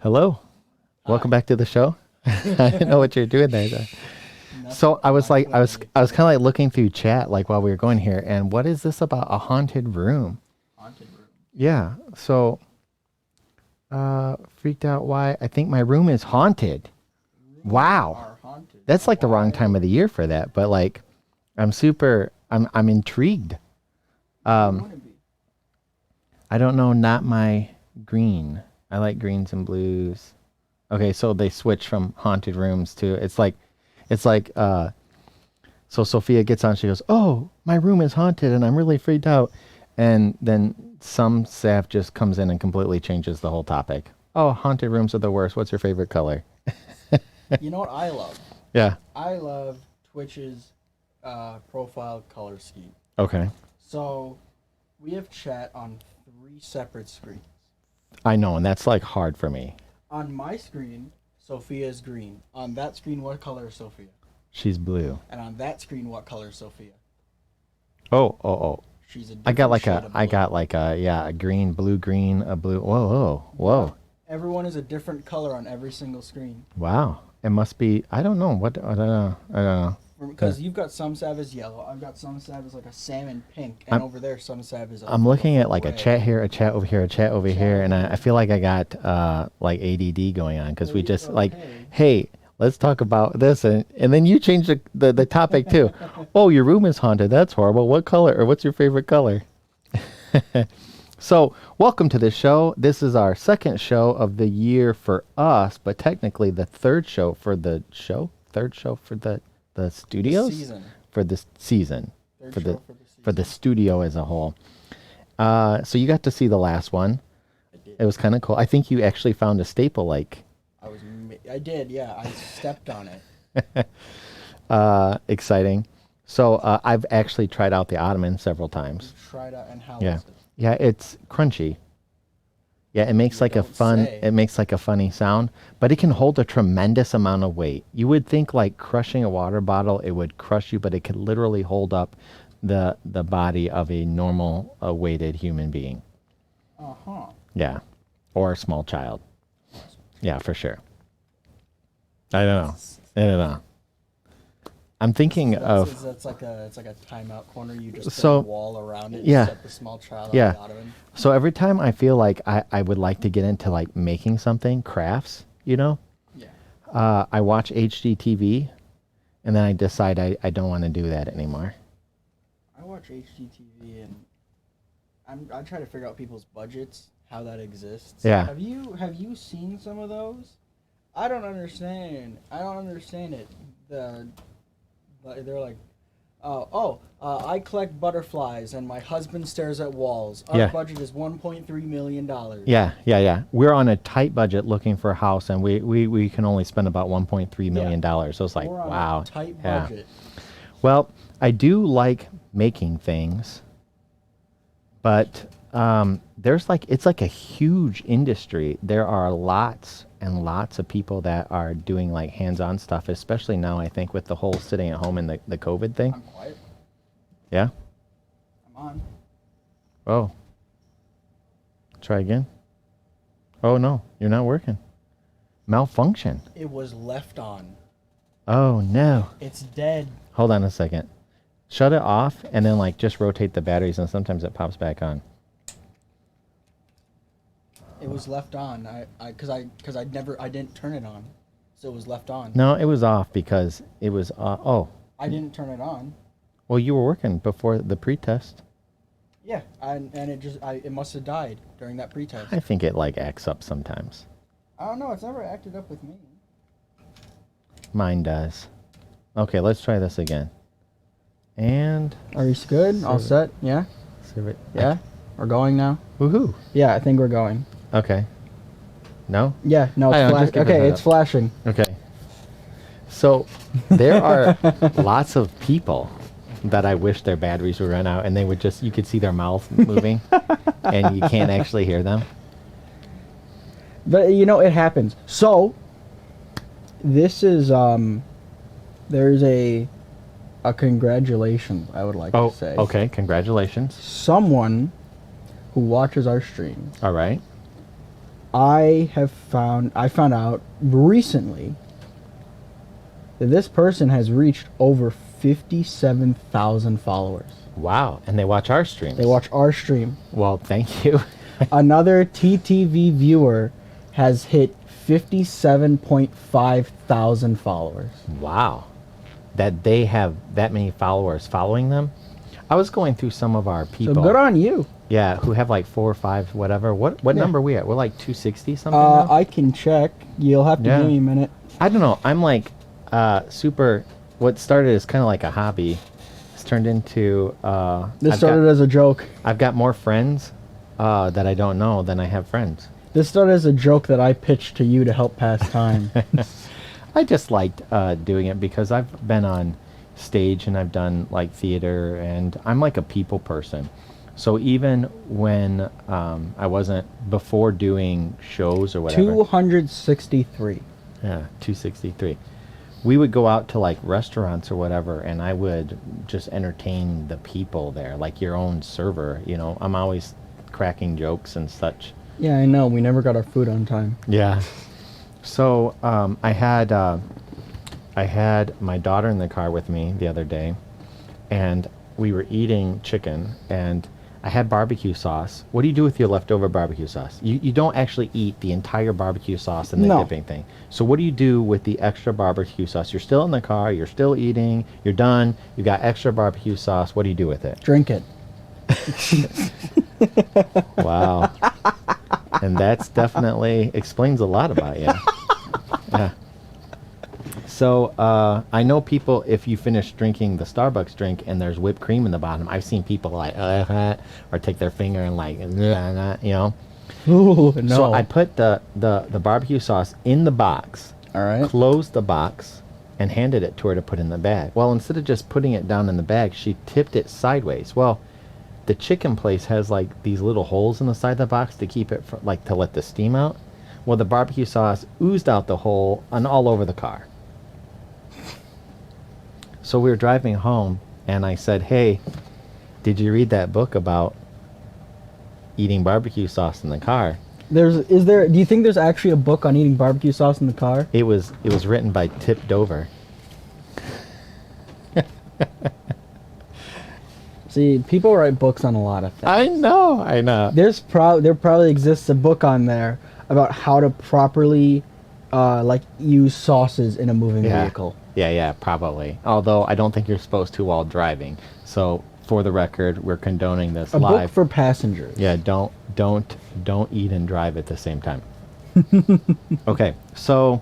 Hello. Welcome back to the show. I didn't know what you're doing there. So I was like, I was kind of like looking through chat like while we were going here, and what is this about a haunted room? Haunted room. Yeah. So, freaked out why I think my room is haunted. Wow. Haunted. That's like the wrong time of the year for that, but like, I'm intrigued. I don't know, not my green. I like greens and blues. Okay, so they switch from haunted rooms to so Sophia gets on, she goes, "Oh, my room is haunted and I'm really freaked out." And then some staff just comes in and completely changes the whole topic. "Oh, haunted rooms are the worst. What's your favorite color?" You know what I love? Yeah. I love Twitch's profile color scheme. Okay. So we have chat on 3 separate screens. I know, and that's like hard for me. On my screen, Sophia is green. On that screen, what color is Sophia? She's blue. And on that screen, what color is Sophia? Oh. She's a I got like different shade of I blue. got like a green, blue, green, a blue. Whoa. Everyone is a different color on every single screen. Wow. It must be, I don't know. I don't know. Because you've got some Sav is yellow. I've got some Sav is like a salmon pink. And over there, some Sav is I'm looking at like gray. a chat here, a chat over here, a chat over here, and I feel like I got like ADD going on because we just like, hey, let's talk about this, and then you change the topic too. Oh, your room is haunted. That's horrible. What color, or what's your favorite color? So, welcome to the show. This is our second show of the year for us, but technically the third show for the studios, for the season, for the studio as a whole. So you got to see the last one. I did. It was kind of cool. I think you actually found a staple. Like I did. Yeah, I stepped on it. exciting. So I've actually tried out the ottoman several times. Tried out, and how Yeah. was it? Yeah, it's crunchy. Yeah, it makes like a it makes like a funny sound, but it can hold a tremendous amount of weight. You would think like crushing a water bottle, it would crush you, but it could literally hold up the body of a normal weighted human being. Uh-huh. Yeah. Or a small child. Yeah, for sure. I don't know. I'm thinking of It's like a timeout corner. You just put So, a wall around it. yeah. Set the small child Yeah. on the ottoman. So every time I feel like I would like to get into like making something, crafts, Yeah. I watch HGTV and then I decide I don't want to do that anymore. I watch HGTV and I try to figure out people's budgets, how that exists. Yeah. Have you seen some of those? I don't understand. It. They're like, I collect butterflies and my husband stares at walls. Our budget is $1.3 million. Yeah. We're on a tight budget looking for a house and we can only spend about $1.3 million. So it's like, We're on wow. a tight Yeah. budget. Well, I do like making things, but it's like a huge industry. There are lots and lots of people that are doing like hands-on stuff, especially now, I think, with the whole sitting at home and the COVID thing. I'm quiet. Yeah? I'm on. Oh. Try again. Oh, no. You're not working. Malfunction. It was left on. Oh, no. It's dead. Hold on a second. Shut it off and then like just rotate the batteries and sometimes it pops back on. It was left on. I didn't turn it on, so it was left on. No, it was off because it was I didn't turn it on. Well, you were working before the pre-test. Yeah, and it must have died during that pre-test. I think it like acts up sometimes. I don't know. It's never acted up with me. Mine does. Okay, let's try this again. And Are you good? All set? Yeah. Yeah. We're going now. Woohoo! Yeah, I think we're going. Okay. No. Yeah. No. I It's know, just give okay. it a It's up. flashing. Okay. So there are lots of people that I wish their batteries would run out and they would just, you could see their mouth moving and you can't actually hear them. But it happens. So this is there's a congratulations I would like to say. Okay. Congratulations. Someone who watches our stream All right. I found out recently that this person has reached over 57,000 followers. Wow. And they watch our streams. They watch our stream. Well, thank you. Another TTV viewer has hit 57.5 thousand followers. Wow. That they have that many followers following them. I was going through some of our people. So good on you. Yeah, who have like 4 or 5, whatever. What number are we at? We're like 260 something now? I can check. You'll have to Yeah. give me a minute. I don't know. I'm like super. What started as kind of like a hobby, it's turned into. This started as a joke. I've got more friends that I don't know than I have friends. This started as a joke that I pitched to you to help pass time. I just liked doing it because I've been on stage and I've done like theater and I'm like a people person. So even when I wasn't before doing shows or whatever. 263. Yeah, 263. We would go out to like restaurants or whatever and I would just entertain the people there, like your own server, you know. I'm always cracking jokes and such. Yeah, I know. We never got our food on time. Yeah. So I had my daughter in the car with me the other day, and we were eating chicken, and I had barbecue sauce. What do you do with your leftover barbecue sauce? You don't actually eat the entire barbecue sauce in the No. dipping thing. So what do you do with the extra barbecue sauce? You're still in the car. You're still eating. You're done. You got extra barbecue sauce. What do you do with it? Drink it. Wow. And that's definitely explains a lot about you. Yeah. So I know people, if you finish drinking the Starbucks drink and there's whipped cream in the bottom, I've seen people like, or take their finger and like, you know. Ooh, no. So I put the barbecue sauce in the box, All right. closed the box, and handed it to her to put in the bag. Well, instead of just putting it down in the bag, she tipped it sideways. Well, the chicken place has like these little holes in the side of the box to keep it like to let the steam out. Well, the barbecue sauce oozed out the hole and all over the car. So we were driving home and I said, "Hey, did you read that book about eating barbecue sauce in the car?" Do you think there's actually a book on eating barbecue sauce in the car? It was written by Tip Dover. See, people write books on a lot of things. I know. There probably exists a book on there about how to properly like use sauces in a moving vehicle. Yeah, probably. Although I don't think you're supposed to while driving. So for the record, we're condoning this A live. book for passengers. Yeah, don't eat and drive at the same time. Okay, so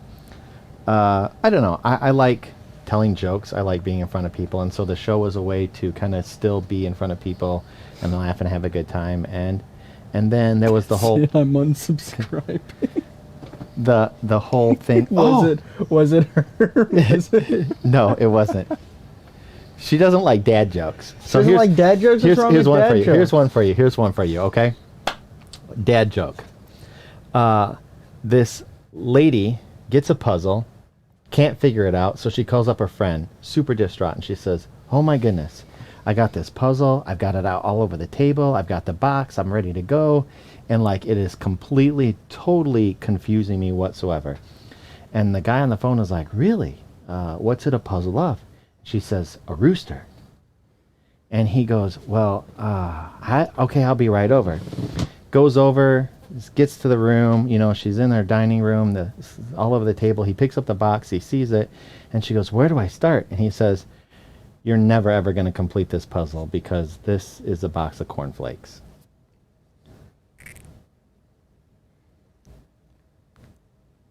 I don't know. I like telling jokes. I like being in front of people, and so the show was a way to kind of still be in front of people and laugh and have a good time. And then there was the whole I'm unsubscribing. the whole thing. Was it her? Was it? No, it wasn't. She doesn't like dad jokes. So Doesn't like dad jokes? What's wrong here's with one dad for you. jokes? Here's one for you. Okay. Dad joke. This lady gets a puzzle, can't figure it out, so she calls up her friend, super distraught, and she says, "Oh my goodness, I got this puzzle. I've got it out all over the table. I've got the box. I'm ready to go." And like it is completely, totally confusing me whatsoever. And the guy on the phone is like, "Really? What's it a puzzle of?" She says, "A rooster." And he goes, "Well, okay, I'll be right over." Goes over, gets to the room, you know, she's in their dining room, all over the table. He picks up the box, he sees it, and she goes, "Where do I start?" And he says, "You're never ever going to complete this puzzle because this is a box of cornflakes."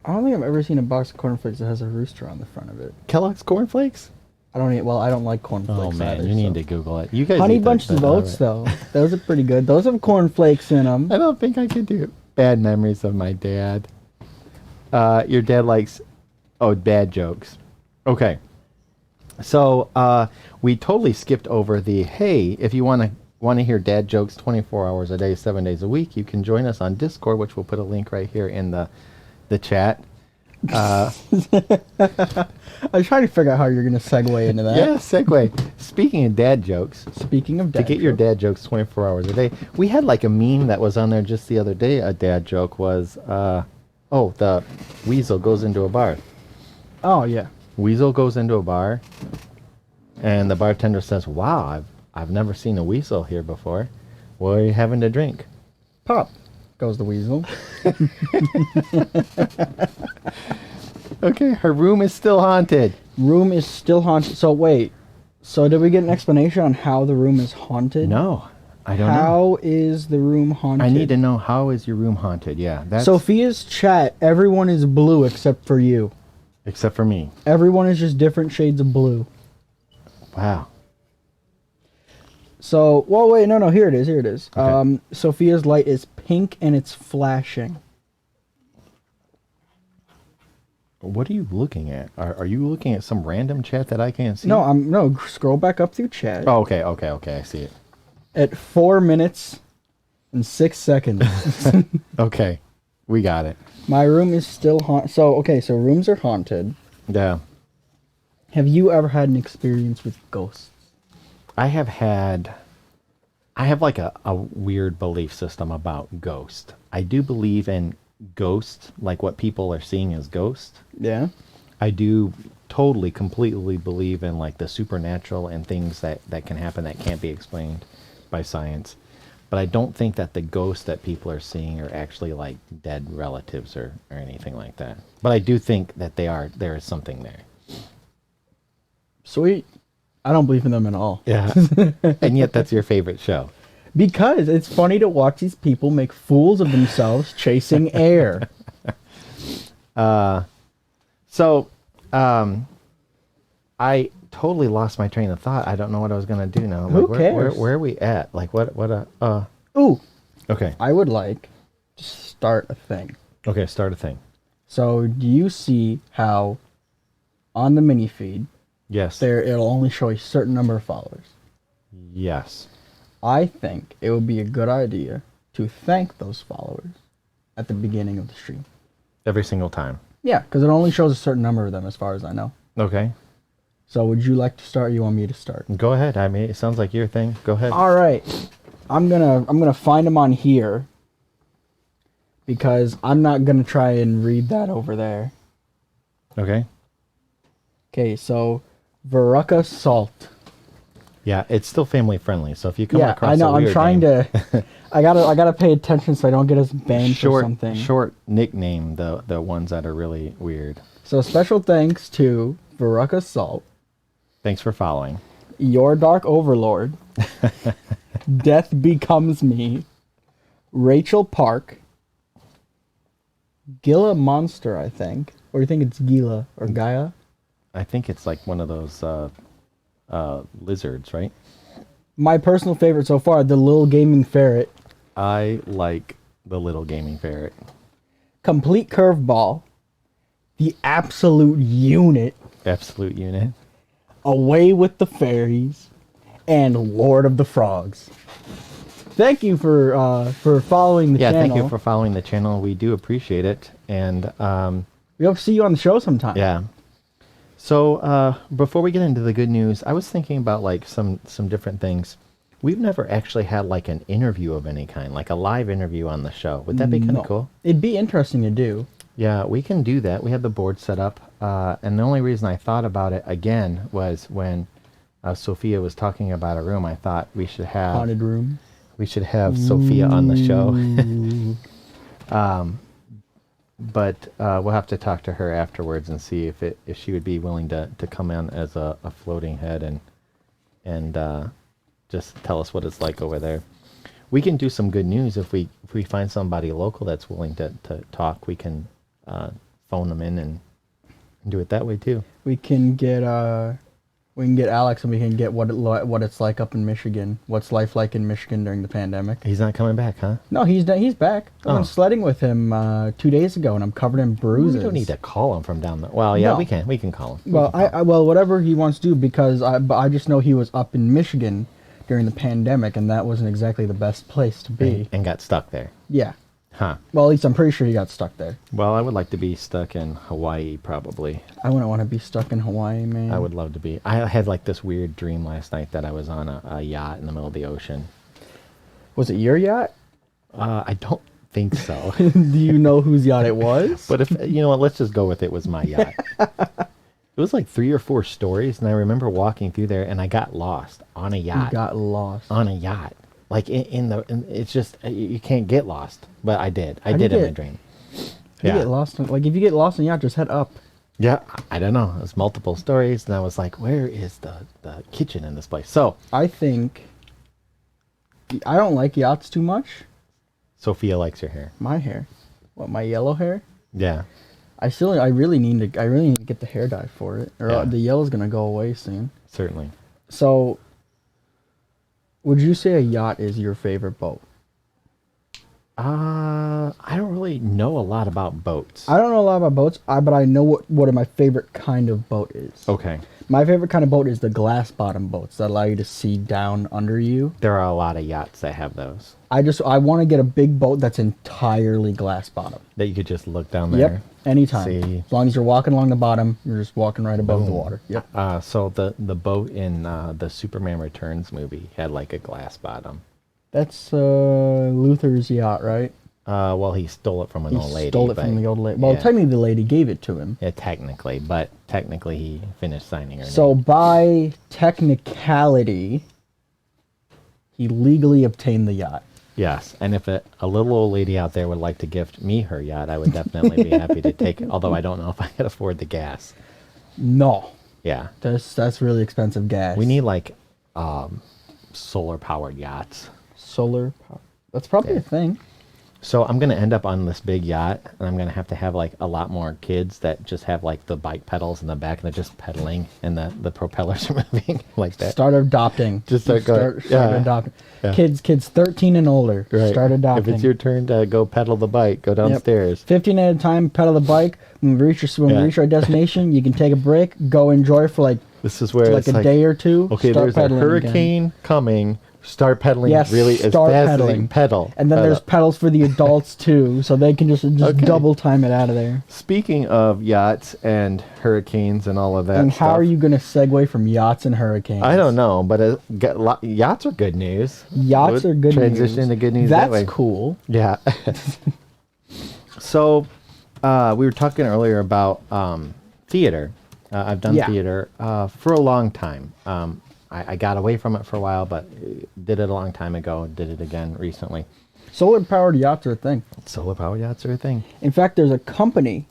I don't think I've ever seen a box of cornflakes that has a rooster on the front of it. Kellogg's cornflakes? I don't like cornflakes. Oh man, either, you need so. to Google it. You guys Honey eat that Bunch stuff, of Oats, right? though. Those are pretty good. Those have cornflakes in them. I don't think I could do it. Bad memories of my dad. Your dad likes, bad jokes. Okay. So we totally skipped over hey, if you want to hear dad jokes 24 hours a day, 7 days a week, you can join us on Discord, which we'll put a link right here in the chat. I was trying to figure out how you're going to segue into that. Yeah, segue. Speaking of dad jokes, Speaking of to dad get your jokes. dad jokes 24 hours a day, we had like a meme that was on there just the other day. A dad joke was, the weasel goes into a bar. Oh, yeah. Weasel goes into a bar, and the bartender says, "Wow, I've never seen a weasel here before. What are you having to drink?" Pop goes the weasel. Okay, her room is still haunted. Room is still haunted. So wait. So did we get an explanation on how the room is haunted? No, I don't know. How is the room haunted? I need to know, how is your room haunted? Yeah, that's Sophia's chat, everyone is blue except for you. except for me. Everyone is just different shades of blue. Wow. So, well, wait, no, here it is. Okay. Sophia's light is pink and it's flashing. What are you looking at? Are you looking at some random chat that I can't see? No, scroll back up through chat. Oh, okay. I see it. At 4 minutes and 6 seconds. Okay, we got it. My room is still haunted. So rooms are haunted. Yeah. Have you ever had an experience with ghosts? I have like a weird belief system about ghosts. I do believe in ghosts, like what people are seeing as ghosts. Yeah. I do totally, completely believe in like the supernatural and things that can happen that can't be explained by science. But I don't think that the ghosts that people are seeing are actually like dead relatives or anything like that. But I do think that there is something there. Sweet. I don't believe in them at all. Yeah. And yet that's your favorite show. Because it's funny to watch these people make fools of themselves chasing air. So, I totally lost my train of thought. I don't know what I was going to do now. Who Like, cares? Where are we at? Like, Ooh, okay. I would like to start a thing. Okay, start a thing. So, do you see how on the mini feed Yes. it'll only show a certain number of followers? Yes. I think it would be a good idea to thank those followers at the beginning of the stream. Every single time. Yeah, because it only shows a certain number of them as far as I know. Okay. So would you like to start or you want me to start? Go ahead. I mean, it sounds like your thing. Go ahead. All right. I'm gonna find them on here because I'm not gonna try and read that over there. Okay. Okay, so Veruca Salt. Yeah, it's still family friendly. So if you come Yeah, across I know. a weird I'm trying name, to. I gotta pay attention so I don't get us banned for something. short nickname, the ones that are really weird. So special thanks to Veruca Salt, Thanks for following. Your Dark Overlord, Death Becomes Me, Rachel Park, Gila Monster, I think. Or you think it's Gila or Gaia? I think it's like one of those lizards, right? My personal favorite so far, the Lil Gaming Ferret, I like the little gaming ferret. Complete Curveball, The Absolute Unit, Absolute unit. Away with the Fairies, and Lord of the Frogs. Thank you for following the channel. Yeah, thank you for following the channel. We do appreciate it. And We hope to see you on the show sometime. yeah. So before we get into the good news, I was thinking about like some different things. We've never actually had like an interview of any kind, like a live interview on the show. Would that be kind No. of cool? It'd be interesting to do. Yeah, we can do that. We have the board set up. And the only reason I thought about it again was when Sophia was talking about a room. I thought we should have Haunted room. Sophia on the show. But we'll have to talk to her afterwards and see if she would be willing to come in as a floating head and just tell us what it's like over there. We can do some good news if we find somebody local that's willing to talk. We can phone them in and do it that way too. We can get Alex and we can get what it's like up in Michigan. What's life like in Michigan during the pandemic? He's not coming back, huh? No, he's back. I went sledding with him 2 days ago, and I'm covered in bruises. We don't need to call him from down there. Well, yeah, No. we can call him. Well, well, whatever he wants to do, because I just know he was up in Michigan during the pandemic, and that wasn't exactly the best place to be. and got stuck there. Yeah. Huh. Well, at least I'm pretty sure he got stuck there. Well, I would like to be stuck in Hawaii, probably. I wouldn't want to be stuck in Hawaii, man. I would love to be. I had like this weird dream last night that I was on a yacht in the middle of the ocean. Was it your yacht? I don't think so. Do you know whose yacht it was? But if you know what, let's just go with it was my yacht. It was like 3 or 4 stories, and I remember walking through there, and I got lost on a yacht. You got lost. On a yacht, like it's just you can't get lost, but I did. I did in my dream. You get lost. Like if you get lost on a yacht, just head up. Yeah, I don't know. It was multiple stories, and I was like, "Where is the kitchen in this place?" So I think I don't like yachts too much. Sophia likes your hair. My hair, what, my yellow hair? Yeah. I really need to get the hair dye for it, or the yellow's gonna go away soon. Certainly. So, would you say a yacht is your favorite boat? I don't really know a lot about boats. I don't know a lot about boats, but I know what my favorite kind of boat is. Okay. My favorite kind of boat is the glass bottom boats that allow you to see down under you. There are a lot of yachts that have those. I want to get a big boat that's entirely glass bottom. That you could just look down there. Yep, anytime. See. As long as you're walking along the bottom, you're just walking right above the water. Yep. So the boat in the Superman Returns movie had like a glass bottom. That's Luther's yacht, right? Well, he stole it from an old lady. He stole it from the old lady. Well, yeah. technically the lady gave it to him. Yeah, technically, but technically he finished signing her So name. by technicality, he legally obtained the yacht. Yes, and if a little old lady out there would like to gift me her yacht, I would definitely be happy to take it, although I don't know if I could afford the gas. No. Yeah. That's really expensive gas. We need like solar-powered yachts. solar power. That's probably a thing. So I'm going to end up on this big yacht, and I'm going to have like a lot more kids that just have like the bike pedals in the back, and they're just pedaling, and the propellers are moving like that. Start adopting. Just start going. Start adopting. Yeah. Kids 13 and older. Right. Start adopting. If it's your turn to go pedal the bike, go downstairs. 15 at a time, pedal the bike. When we reach our destination, you can take a break, go enjoy for like This is where like it's a day or two. Okay, start there's a pedaling hurricane coming. Start pedaling really as start fast pedaling. as you can pedal. And then there's pedals for the adults too, so they can just Okay. double time it out of there. Speaking of yachts and hurricanes and all of that And how stuff, are you going to segue from yachts and hurricanes? I don't know, but yachts are good news. Yachts are good news. Transition into good news That's that way. cool. Yeah. So, we were talking earlier about theater. I've done theater for a long time. I got away from it for a while, but did it a long time ago. Did it again recently. Solar-powered yachts are a thing. Solar powered yachts are a thing. In fact, there's a company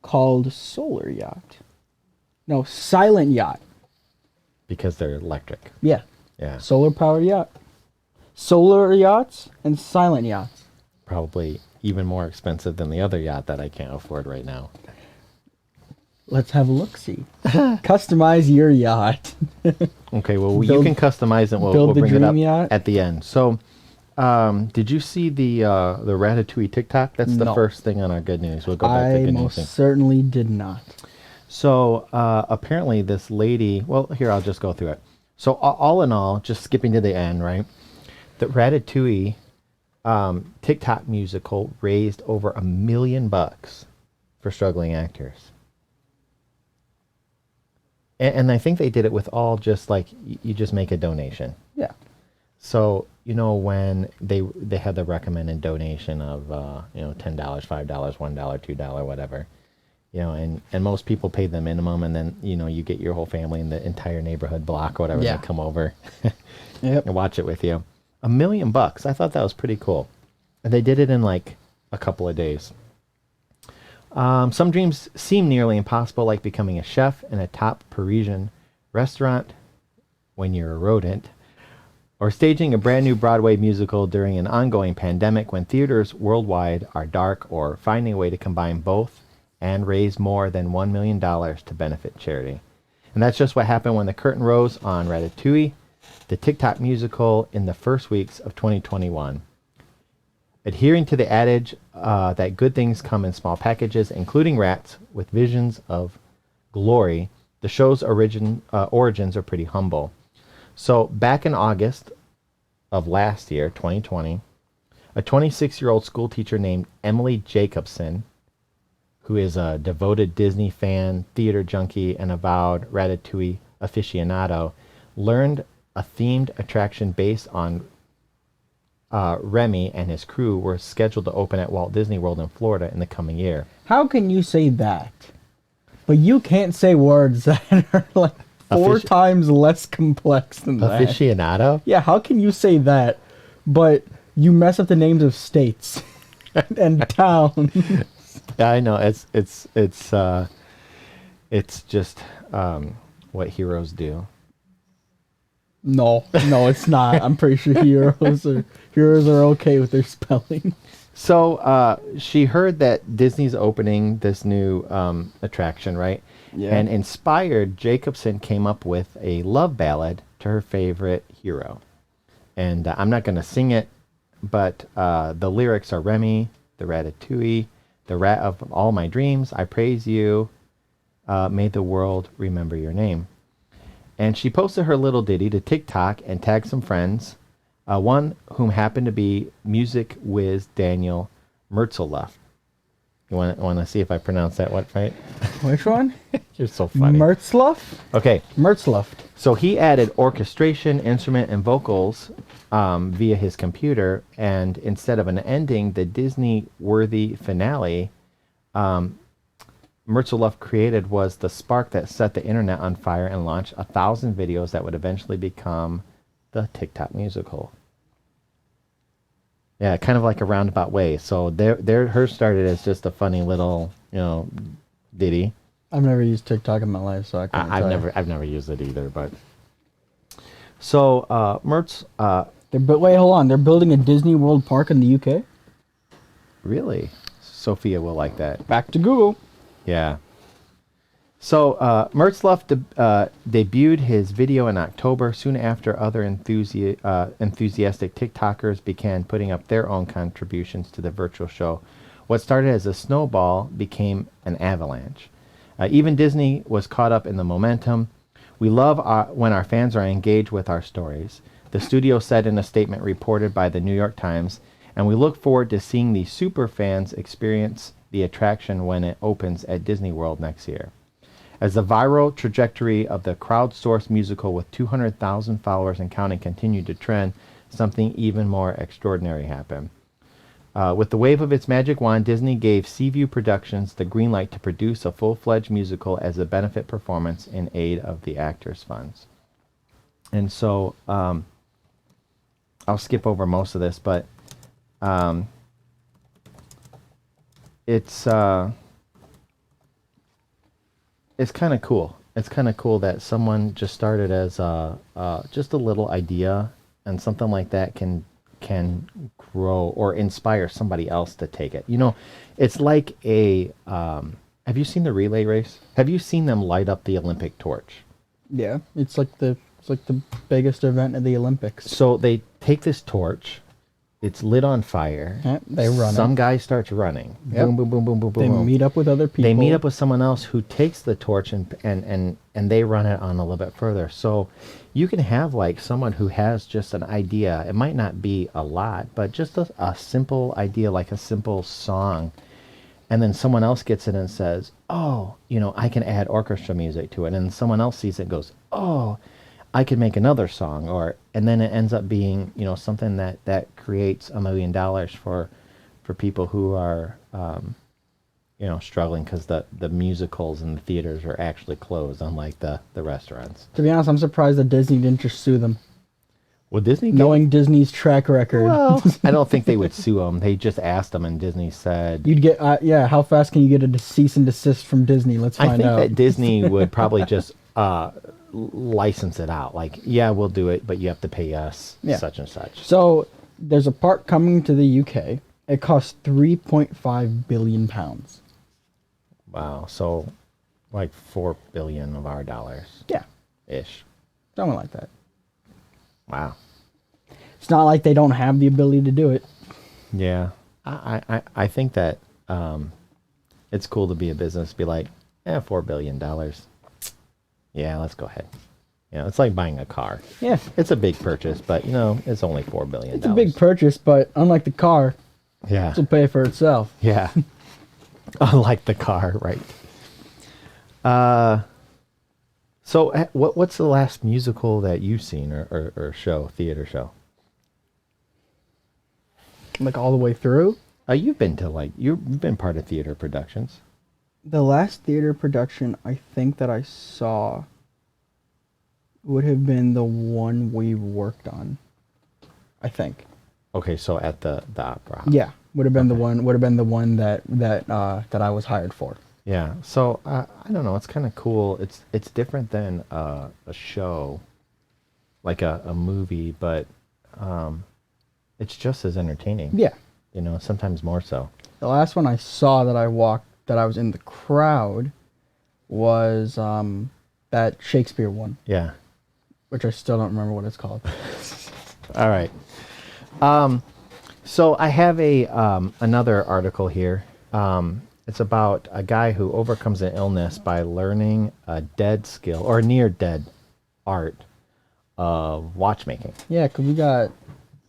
called Solar Yacht. No, Silent Yacht. Because they're electric. Yeah. Yeah. Solar-powered yacht. Solar yachts and silent yachts. Probably even more expensive than the other yacht that I can't afford right now. Let's have a look-see. Customize your yacht. Okay, well, you can customize it. We'll the bring it up dream yacht? at the end. So, did you see the Ratatouille TikTok? That's the No. first thing on our good news. We'll go back to I good most news. certainly did not. So, apparently this lady, well, here, I'll just go through it. So, all in all, just skipping to the end, right? The Ratatouille TikTok musical raised over $1 million for struggling actors. And I think they did it with all just like, you just make a donation. Yeah. So, you know, when they had the recommended donation of, $10, $5, $1, $2, whatever, and most people pay the minimum, and then, you get your whole family in the entire neighborhood block or whatever, Yeah. they come over Yep. and watch it with you. $1 million. I thought that was pretty cool. And they did it in like a couple of days. Some dreams seem nearly impossible, like becoming a chef in a top Parisian restaurant when you're a rodent, or staging a brand new Broadway musical during an ongoing pandemic when theaters worldwide are dark, or finding a way to combine both and raise more than $1 million to benefit charity. And that's just what happened when the curtain rose on Ratatouille, the TikTok musical, in the first weeks of 2021. Adhering to the adage that good things come in small packages, including rats with visions of glory, the show's origins are pretty humble. So back in August of last year, 2020, A 26-year-old school teacher named Emily Jacobson, who is a devoted Disney fan, theater junkie, and avowed Ratatouille aficionado, learned a themed attraction based on Remy and his crew were scheduled to open at Walt Disney World in Florida in the coming year. How can you say that? But you can't say words that are like four times less complex than that. Aficionado? Yeah, how can you say that, but you mess up the names of states and towns? Yeah, I know. It's just what heroes do. No, it's not. I'm pretty sure heroes are okay with their spelling. So she heard that Disney's opening this new attraction, right? Yeah. And inspired, Jacobson came up with a love ballad to her favorite hero. And I'm not going to sing it, but the lyrics are Remy, the Ratatouille, the rat of all my dreams, I praise you, may the world remember your name. And she posted her little ditty to TikTok and tagged some friends, one whom happened to be music whiz Daniel Mertzeleff. You want to see if I pronounce that right? Which one? You're so funny. Mertzluff? Okay. Mertzluff. So he added orchestration, instrument, and vocals via his computer, and instead of an ending, the Disney-worthy finale Mertzeleff created was the spark that set the internet on fire and launched 1,000 videos that would eventually become the TikTok musical. Yeah, kind of like a roundabout way. So hers started as just a funny little, ditty. I've never used TikTok in my life, so I can't tell you. I've never used it either, but so Mertz wait, hold on. They're building a Disney World park in the UK? Really? Sophia will like that. Back to Google. Yeah. So Mertzluff debuted his video in October. Soon after, other enthusiastic TikTokers began putting up their own contributions to the virtual show. What started as a snowball became an avalanche. Even Disney was caught up in the momentum. We love when our fans are engaged with our stories, the studio said in a statement reported by the New York Times, and we look forward to seeing the super fans experience the attraction when it opens at Disney World next year. As the viral trajectory of the crowdsourced musical with 200,000 followers and counting continued to trend, something even more extraordinary happened. With the wave of its magic wand, Disney gave Seaview Productions the green light to produce a full-fledged musical as a benefit performance in aid of the Actors Funds. And so I'll skip over most of this, but it's kind of cool. It's kind of cool that someone just started as just a little idea, and something like that can grow or inspire somebody else to take it. It's like a have you seen the relay race? Have you seen them light up the Olympic torch? Yeah, it's like the biggest event of the Olympics. So they take this torch, it's lit on fire. Yep, they run. Some guy starts running. Yep. Boom, boom, boom, boom, boom, boom. They meet up with other people. They meet up with someone else who takes the torch and they run it on a little bit further. So you can have like someone who has just an idea. It might not be a lot, but just a simple idea, like a simple song. And then someone else gets it and says, oh, I can add orchestra music to it. And someone else sees it and goes, oh, I could make another song. And then it ends up being, something that creates $1 million for people who are, struggling because the musicals and the theaters are actually closed, unlike the restaurants. To be honest, I'm surprised that Disney didn't just sue them. Well, Disney, knowing Disney's track record. Well, I don't think they would sue them. They just asked them, and Disney said, "You'd get, how fast can you get a cease and desist from Disney? Let's find out." I think that Disney would probably just license it out. Like, yeah, we'll do it, but you have to pay us such and such. So there's a park coming to the UK. It costs £3.5 billion. Wow. So like 4 billion of our dollars. Yeah. Ish. Something like that. Wow. It's not like they don't have the ability to do it. Yeah. I think that it's cool to be a business, be like, $4 billion. Yeah, let's go ahead. it's like buying a car. Yeah, It's a big purchase, but it's only $4 billion. it's a big purchase, but unlike the car, Yeah. it'll pay for itself. Yeah. Unlike the car, right? So what's the last musical that you've seen or show, theater show? Like all the way through. You've been to you've been part of theater productions. The last theater production I think that I saw would have been the one we worked on. I think. Okay, so at the opera house. Yeah, would have been the one. Would have been the one that I was hired for. Yeah. So I don't know. It's kind of cool. It's different than a show, like a movie, but it's just as entertaining. Yeah. Sometimes more so. The last one I saw that I was in the crowd was that Shakespeare one, Yeah. which I still don't remember what it's called. All right. So I have another article here. It's about a guy who overcomes an illness by learning a dead skill or near dead art of watchmaking. Yeah, because we got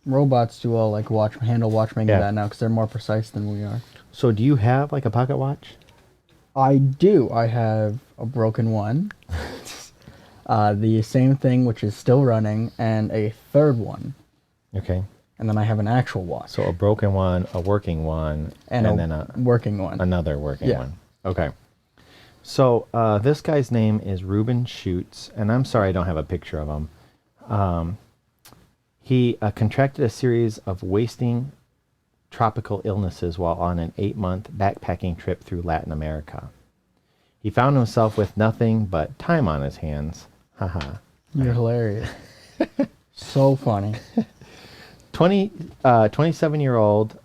robots do all like handle watchmaking Yeah. that now because they're more precise than we are. So do you have like a pocket watch? I do. I have a broken one. The same thing, which is still running, and a third one. Okay. And then I have an actual watch. So a broken one, a working one, and then working one. another working Yeah. one. Okay. So this guy's name is Reuben Schutz, and I'm sorry I don't have a picture of him. He contracted a series of wasting tropical illnesses while on an 8-month backpacking trip through Latin America. He found himself with nothing but time on his hands. Haha. You're hilarious. So funny. 27-year-old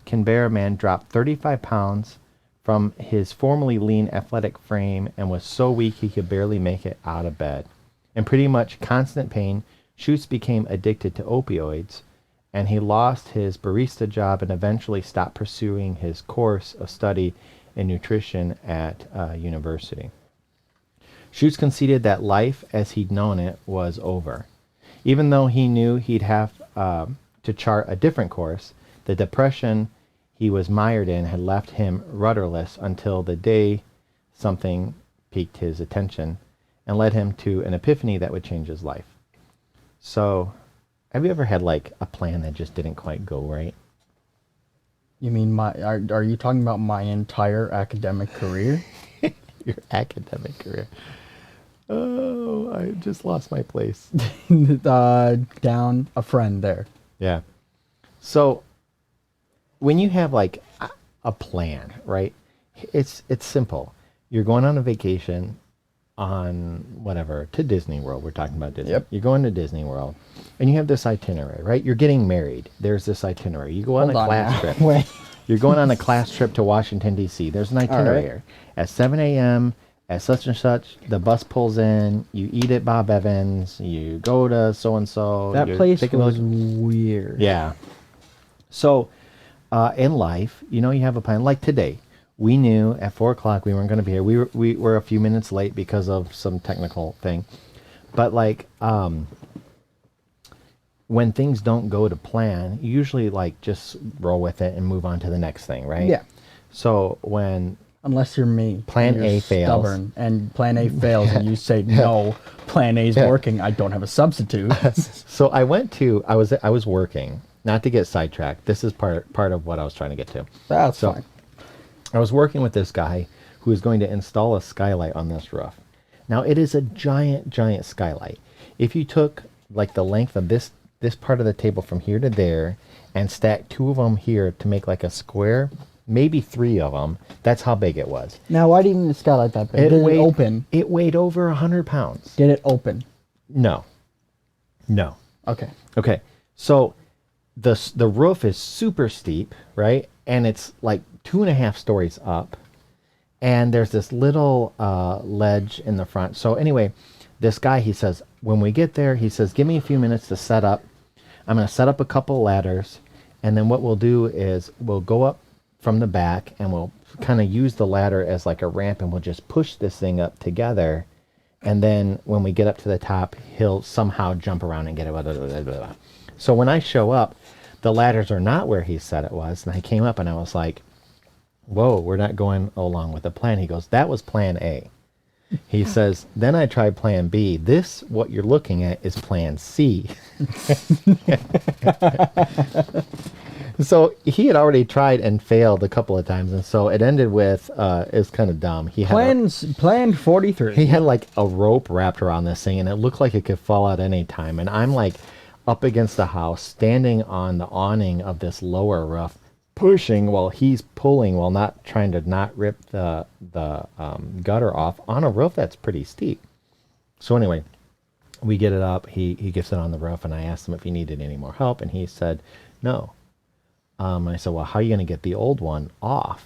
Canberra man dropped 35 pounds from his formerly lean athletic frame and was so weak he could barely make it out of bed. In pretty much constant pain, Schutz became addicted to opioids, and he lost his barista job and eventually stopped pursuing his course of study in nutrition at university. Schutz conceded that life as he'd known it was over. Even though he knew he'd have to chart a different course, the depression he was mired in had left him rudderless until the day something piqued his attention and led him to an epiphany that would change his life. So, have you ever had like a plan that just didn't quite go right? You mean are you talking about my entire academic career? Your academic career. Oh, I just lost my place. Down a friend there. Yeah. So when you have like a plan, right? It's simple. You're going on a vacation on whatever to Disney World. We're talking about Disney. Yep. You're going to Disney World and you have this itinerary, right? You're getting married. There's this itinerary. You go on a class trip. Wait. You're going on a class trip to Washington, D.C. There's an itinerary here. At 7 a.m., at such and such, the bus pulls in, you eat at Bob Evans, you go to so-and-so. That place was weird. Yeah. So, in life, you have a plan. Like today, we knew at 4 o'clock we weren't going to be here. We were a few minutes late because of some technical thing. But like, when things don't go to plan, you usually like just roll with it and move on to the next thing, right? Yeah. So when... Unless you're me. Plan and A you're fails. Stubborn, and plan A fails, and you say, no, plan A's working, I don't have a substitute. So I was working, not to get sidetracked. This is part of what I was trying to get to. That's fine. I was working with this guy who is going to install a skylight on this roof. Now it is a giant, giant skylight. If you took like the length of this part of the table from here to there and stacked 2 of them here to make like a square, maybe 3 of them, that's how big it was. Now, why do you need a skylight that big? Did it open? It weighed over 100 pounds. Did it open? No. Okay. Okay. So the roof is super steep, right? And it's like 2.5 stories up. And there's this little ledge in the front. So anyway, this guy, he says, when we get there, he says, give me a few minutes to set up. I'm going to set up a couple ladders. And then what we'll do is we'll go up from the back and we'll kind of use the ladder as like a ramp and we'll just push this thing up together And then when we get up to the top, he'll somehow jump around and get it. Blah, blah, blah, blah, blah. So when I show up, the ladders are not where he said it was. And I came up and I was like, whoa, we're not going along with the plan. He goes, that was plan A. He says, then I tried plan B. This, what you're looking at, is plan C. So he had already tried and failed a couple of times. And so it ended with, it's kind of dumb. He had Plan 43. he had like a rope wrapped around this thing and it looked like it could fall out any time. And I'm like up against the house, standing on the awning of this lower roof, pushing while he's pulling, while not trying to not rip the gutter off on a roof that's pretty steep. So anyway, we get it up. He gets it on the roof, and I asked him if he needed any more help, and he said no. I said, well, how are you going to get the old one off?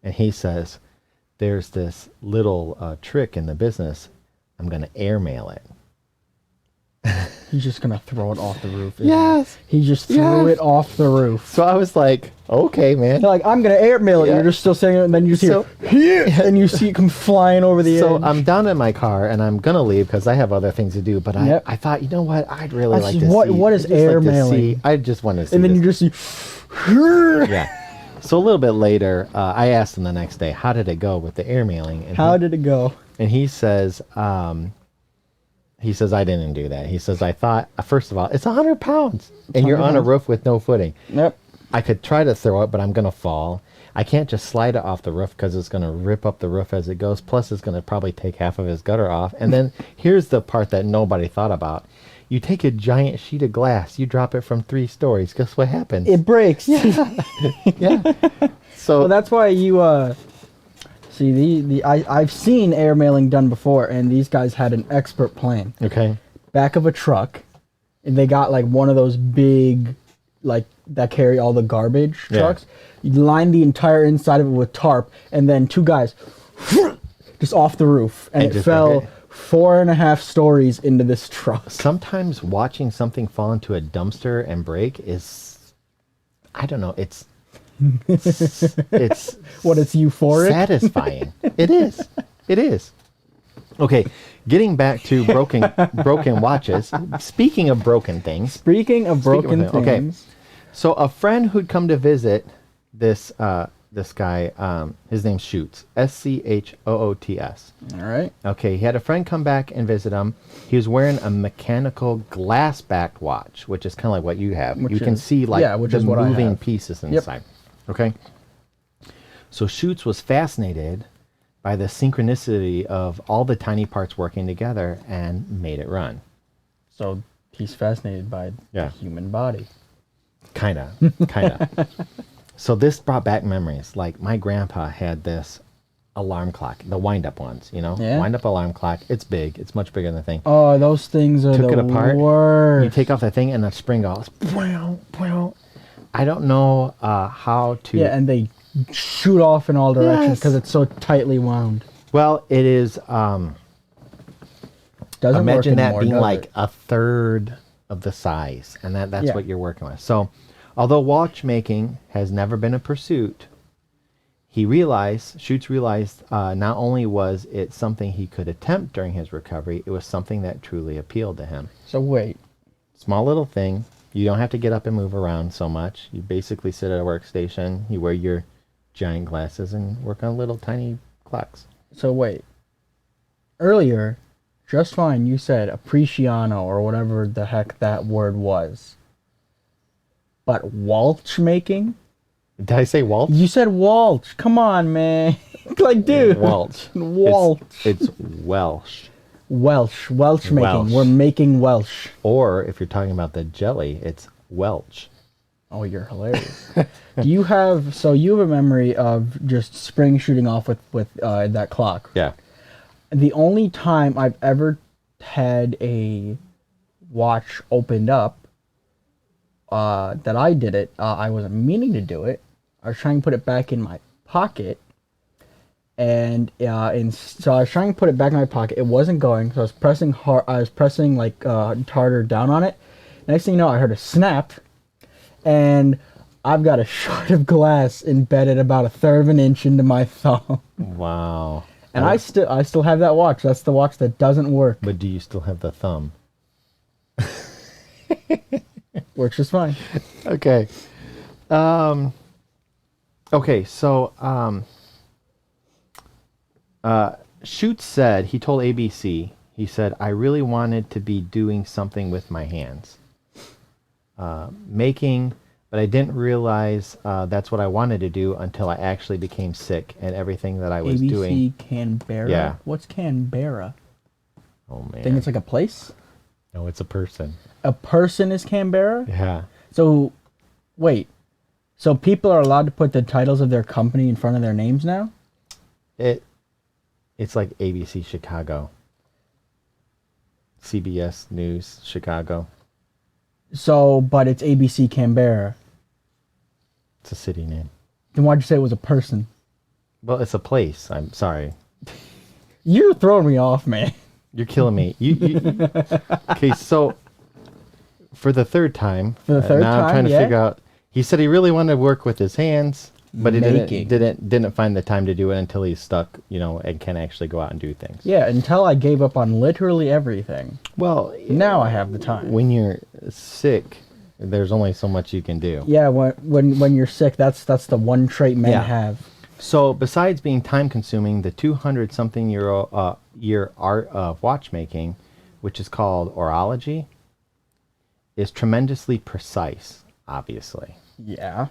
And he says, there's this little trick in the business. I'm going to airmail it. He's just going to throw it off the roof. Yes. He just threw it off the roof. So I was like, okay, man. You're like, I'm going to airmail it. Yeah. You're just still saying it, and then you just hear, and you see it come flying over the edge. So I'm down in my car, and I'm going to leave because I have other things to do. But I thought, you know what? I'd really like to see. What is airmailing? I just want to see and then this. you just see... Yeah. So a little bit later, I asked him the next day, how did it go with the airmailing? And How did it go? And he says, I didn't do that. He says, I thought, first of all, it's 100 pounds, and you're on a roof with no footing. Yep. I could try to throw it, but I'm going to fall. I can't just slide it off the roof because it's going to rip up the roof as it goes. Plus, it's going to probably take half of his gutter off. And then here's the part that nobody thought about. You take a giant sheet of glass, you drop it from 3 stories. Guess what happens? It breaks. Yeah. Yeah. So Well, that's why you see I've seen airmailing done before, and these guys had an expert plan. okay. Back of a truck, and they got like one of those big, like that carry all the garbage Yeah. trucks. You line the entire inside of it with tarp, and then 2 guys just off the roof, and And it just fell like it. 4.5 stories into this truck. Sometimes watching something fall into a dumpster and break is, I don't know, it's What, it's euphoric? satisfying. It is. It is. Okay, getting back to broken watches. Speaking of broken things, Speaking of broken things, okay. things, so a friend who'd come to visit this guy, his name's Schutz, S-C-H-O-O-T-S. all right. Okay, he had a friend come back and visit him. He was wearing a mechanical glass-backed watch, which is kind of like what you have. Which You can is- see like yeah, which the is what I moving have. pieces Yep. inside. Okay. So Schutz was fascinated by the synchronicity of all the tiny parts working together and made it run. So he's fascinated by Yeah. the human body. Kinda. So this brought back memories. Like my grandpa had this alarm clock, the wind-up ones, you know? Yeah. Wind-up alarm clock. It's big. It's much bigger than the thing. Oh, those things are Took the it apart. worst. You take off the thing and the spring goes. I don't know how to. Yeah, and they shoot off in all directions Yes. because it's so tightly wound. Well, it is. Doesn't Imagine work that anymore, being does like it? a third of the size, and that's Yeah. what you're working with. So, although watchmaking has never been a pursuit, Schutz realized not only was it something he could attempt during his recovery, it was something that truly appealed to him. So wait, Small little thing. You don't have to get up and move around so much. You basically sit at a workstation, you wear your giant glasses, and work on little tiny clocks. Earlier, just fine, you said appreciano or whatever the heck that word was. But waltz making? Did I say Walt? You said waltz. Come on, man. Like, dude. Welch. Waltz. It's Welsh. Welsh making. Welsh. We're making Welsh. Or if you're talking about the jelly, it's Welch. Oh, you're hilarious. Do you have a memory of just spring shooting off with that clock? Yeah. The only time I've ever had a watch opened up that I did it, I wasn't meaning to do it. I was trying to put it back in my pocket, and so I was trying to put it back in my pocket. It wasn't going, so I was pressing hard. I was pressing like harder down on it. Next thing you know, I heard a snap, and I've got a shard of glass embedded about 1/3 of an inch into my thumb. Wow. And I still have that watch. That's the watch that doesn't work. But do you still have the thumb? Works just fine. Okay. Okay, so Schutz said, he told ABC, he said, I really wanted to be doing something with my hands. Making, but I didn't realize that's what I wanted to do until I actually became sick and everything that I was ABC doing. Canberra? Yeah. What's Canberra? Oh, man. I think it's like a place? No, it's a person. A person is Canberra? Yeah. So, wait. So people are allowed to put the titles of their company in front of their names now? It's like ABC Chicago. CBS News Chicago. So, but it's ABC Canberra. It's a city name. Then why'd you say it was a person? Well, it's a place. I'm sorry. You're throwing me off, man. You're killing me. Okay, so for the third time, now I'm trying to figure out. He said he really wanted to work with his hands, but he didn't find the time to do it until he's stuck, and can actually go out and do things. Yeah, until I gave up on literally everything. Well, now I have the time. When you're sick, there's only so much you can do. Yeah, when you're sick, that's the one trait men have. So besides being time consuming, the 200-something year art of watchmaking, which is called horology, is tremendously precise, obviously. Yeah.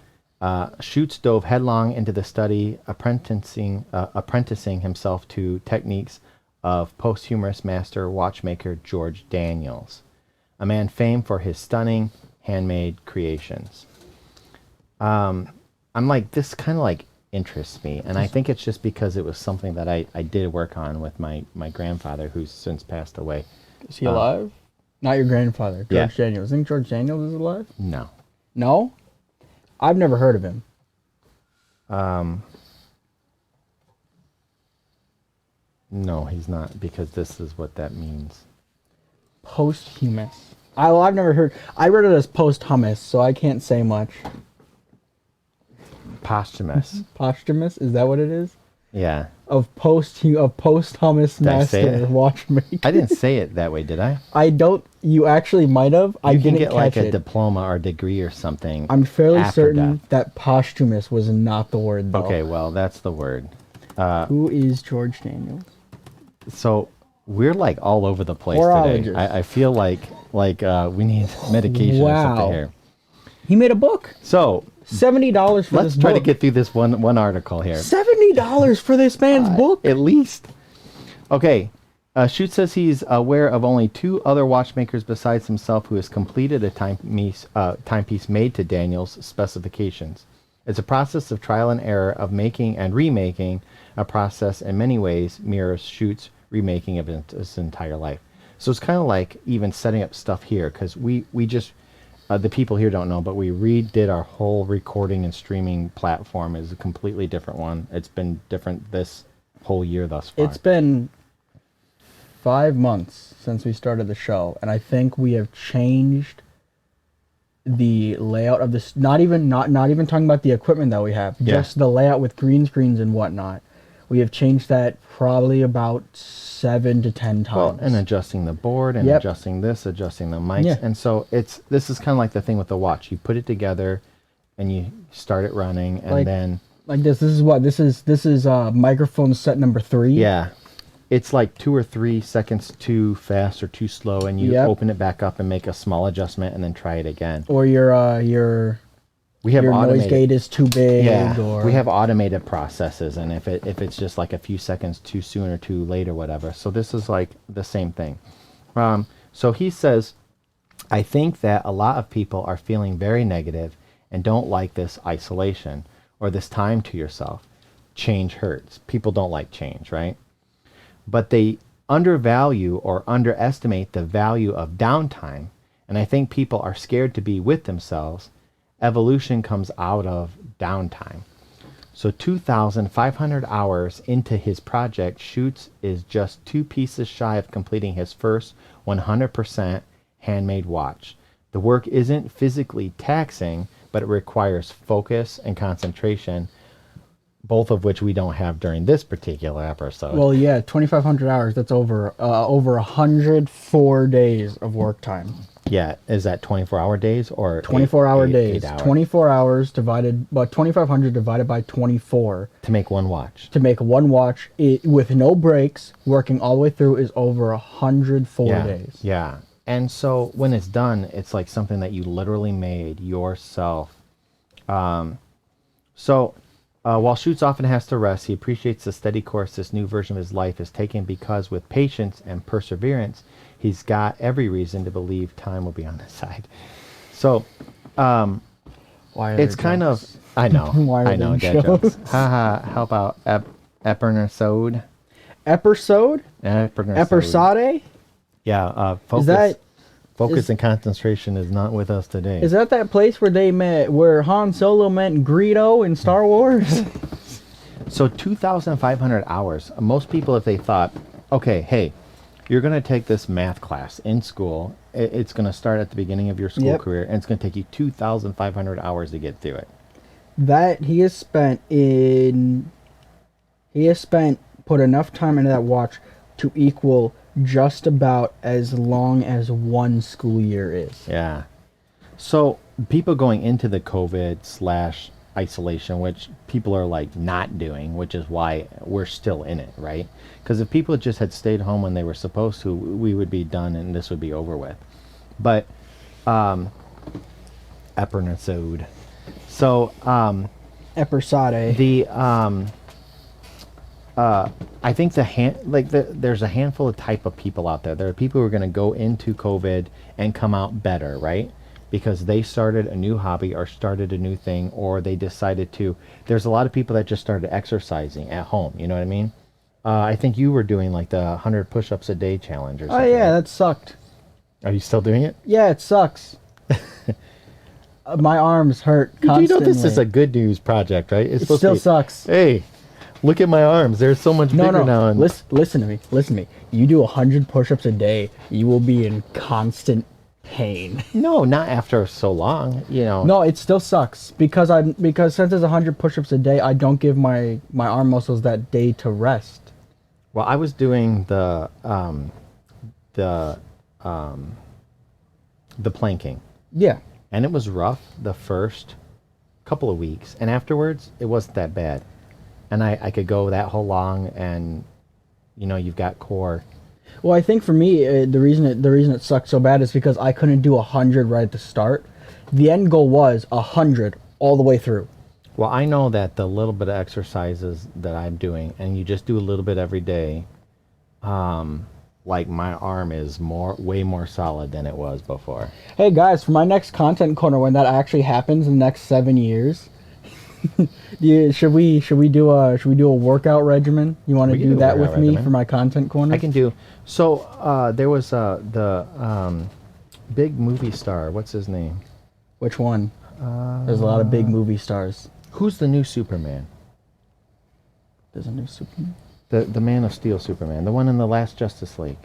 Schutz dove headlong into the study, apprenticing himself to techniques of posthumous master watchmaker George Daniels, a man famed for his stunning handmade creations. I'm like, this kind of like interests me, and I think it's just because it was something that I did work on with my grandfather, who's since passed away. Is he alive? Not your grandfather, George Daniels. Think George Daniels is alive? No. No? I've never heard of him. No, he's not, because this is what that means. Posthumous. I've never heard. I read it as posthumous, so I can't say much. Posthumous. Posthumous? Is that what it is? Yeah. Of posthumous master watchmaker. I didn't say it that way, did I? I don't. You actually might have. I didn't get catch like it. a diploma or degree or something. I'm fairly certain that posthumous was not the word, though. Okay, well, that's the word. Who is George Daniels? So we're like all over the place today. I feel like we need medication or something here. He made a book. So $70 for this book. Let's try to get through this one article here. $70 for this man's book? At least. Okay. Schutz says he's aware of only 2 other watchmakers besides himself who has completed a timepiece made to Daniel's specifications. It's a process of trial and error of making and remaking. A process in many ways mirrors Schutz's remaking of his entire life. So it's kind of like even setting up stuff here, because we just... the people here don't know, but we redid our whole recording and streaming platform. Is a completely different one. It's been different this whole year thus far. It's been 5 months since we started the show, and I think we have changed the layout of this. Not even talking about the equipment that we have, just the layout with green screens and whatnot. We have changed that probably about 7 to 10 times. Well, and adjusting the board and adjusting this, adjusting the mics. And so this is kind of like the thing with the watch. You put it together and you start it running, and then like this is microphone set number 3. Yeah. It's like 2 or 3 seconds too fast or too slow, and you open it back up and make a small adjustment and then try it again. Or your noise gate is too big. Yeah, or we have automated processes, and if it's just like a few seconds too soon or too late or whatever. So this is like the same thing. So he says, I think that a lot of people are feeling very negative and don't like this isolation or this time to yourself. Change hurts. People don't like change, right? But they undervalue or underestimate the value of downtime, and I think people are scared to be with themselves. Evolution comes out of downtime. So 2,500 hours into his project, Schutz is just 2 pieces shy of completing his first 100% handmade watch. The work isn't physically taxing, but it requires focus and concentration both of which we don't have during this particular episode. Well, yeah, 2,500 hours. That's over 104 days of work time. yeah, is that 24-hour days or 24-hour days. 8 hours? 24 hours divided, but 2,500 divided by 24 to make one watch. to make one watch with no breaks, working all the way through, is over 104 Yeah, days. yeah. And so when it's done, it's like something that you literally made yourself. While Shoots often has to rest, he appreciates the steady course this new version of his life is taking because with patience and perseverance, he's got every reason to believe time will be on his side. So Why are it's there kind jokes? of, I know, Why are I know, there dad jokes. jokes? Haha, how about Episode? Episode? Episode. Episode? Yeah, focus. that- Focus is- and concentration is not with us today. Is that place where they met, where Han Solo met Greedo in Star Wars? So 2,500 hours. Most people, if they thought, okay, hey, you're going to take this math class in school. It's going to start at the beginning of your school Yep. career, and it's going to take you 2,500 hours to get through it. That he has put enough time into that watch to equal just about as long as one school year is. Yeah. So people going into the COVID/isolation, which people are like not doing, which is why we're still in it, right? Because if people just had stayed home when they were supposed to, we would be done and this would be over with. But episode. So Episode. I think there's a handful of type of people out there. There are people who are going to go into COVID and come out better, right? Because they started a new hobby or started a new thing, or they decided to. There's a lot of people that just started exercising at home. You know what I mean? I think you were doing like the 100 push-ups a day challenge or Oh something. yeah, that sucked. Are you still doing it? Yeah, it sucks. My arms hurt constantly. You know this is a good news project, right? It's It supposed still to be, sucks. Hey, look at my arms. They're so much bigger now. And Listen to me. Listen to me. You do 100 push-ups a day, you will be in constant pain. no, not after so long. You know. No, it still sucks because since it's 100 push-ups a day, I don't give my arm muscles that day to rest. Well, I was doing the planking, Yeah. and it was rough the first couple of weeks, and afterwards it wasn't that bad, and I could go that whole long, and you've got core. Well, I think for me, the reason it sucked so bad is because I couldn't do 100 right at the start. The end goal was 100 all the way through. Well, I know that the little bit of exercises that I'm doing, and you just do a little bit every day, like my arm is way more solid than it was before. Hey guys, for my next content corner, when that actually happens in the next 7 years, should we do a workout regimen? You want to We can do do a that with workout me regimen. for my content corner? I can do. So there was the big movie star. What's his name? Which one? There's a lot of big movie stars. Who's the new Superman? There's a new Superman. The Man of Steel Superman, the one in the last Justice League.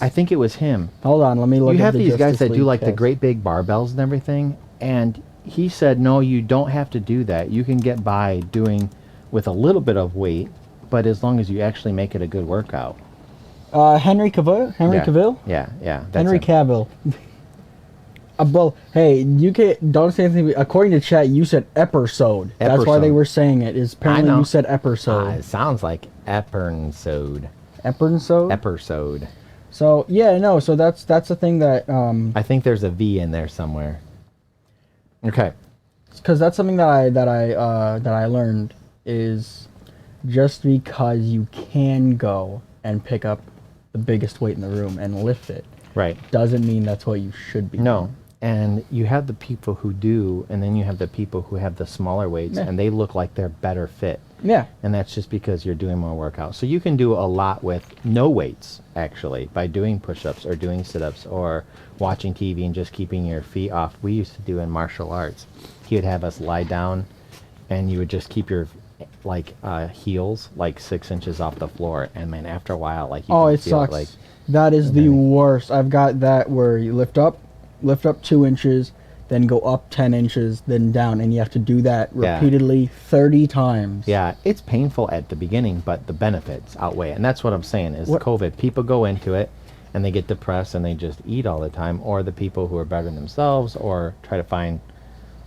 I think it was him. Hold on, let me look. You at have the these guys Justice that do League like the cast. great big barbells and everything, and he said, no, you don't have to do that. You can get by doing with a little bit of weight, but as long as you actually make it a good workout. Henry Cavill. Yeah. Cavill. Yeah. That's Henry him. Cavill. Well, hey, you don't say anything. According to chat, you said episode. That's why they Eppersode. were saying it. Is apparently know. you said episode. It sounds like Episode. Episode. Episode. So yeah, no. So that's the thing that I think there's a V in there somewhere. Okay. because that's something that I learned is just because you can go and pick up the biggest weight in the room and lift it Right. doesn't mean that's what you should be No. doing. And you have the people who do, and then you have the people who have the smaller weights, Yeah. and they look like they're better fit. Yeah. And that's just because you're doing more workout. So you can do a lot with no weights, actually, by doing push-ups or doing sit-ups or watching TV and just keeping your feet off. We used to do in martial arts. He would have us lie down, and you would just keep your heels like 6 inches off the floor. And man, after a while, like you Oh, can it feel sucks. like That is the amazing. worst. I've got that where you lift up 2 inches, then go up 10 inches, then down, and you have to do that Yeah. repeatedly 30 times. Yeah, it's painful at the beginning, but the benefits outweigh it. And that's what I'm saying is What- COVID. People go into it and they get depressed and they just eat all the time, or the people who are bettering themselves or try to find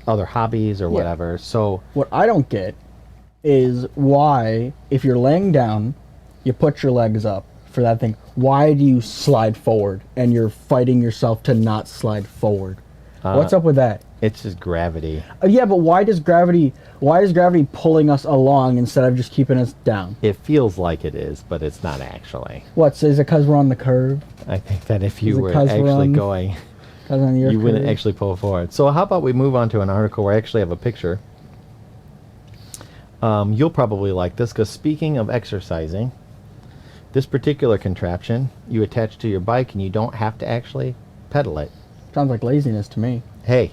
other hobbies or whatever. So, What I don't get is why, if you're laying down, you put your legs up for that thing. Why do you slide forward and you're fighting yourself to not slide forward? What's up with that? it's just gravity. Yeah, but why is gravity pulling us along instead of just keeping us down? It feels like it is, but it's not actually. What, is it because we're on the curve? I think that if Is you it were 'cause we're actually on- going, 'Cause on your you wouldn't curve? actually pull forward. So how about we move on to an article where I actually have a picture. You'll probably like this because speaking of exercising, this particular contraption you attach to your bike and you don't have to actually pedal it. Sounds like laziness to me. Hey,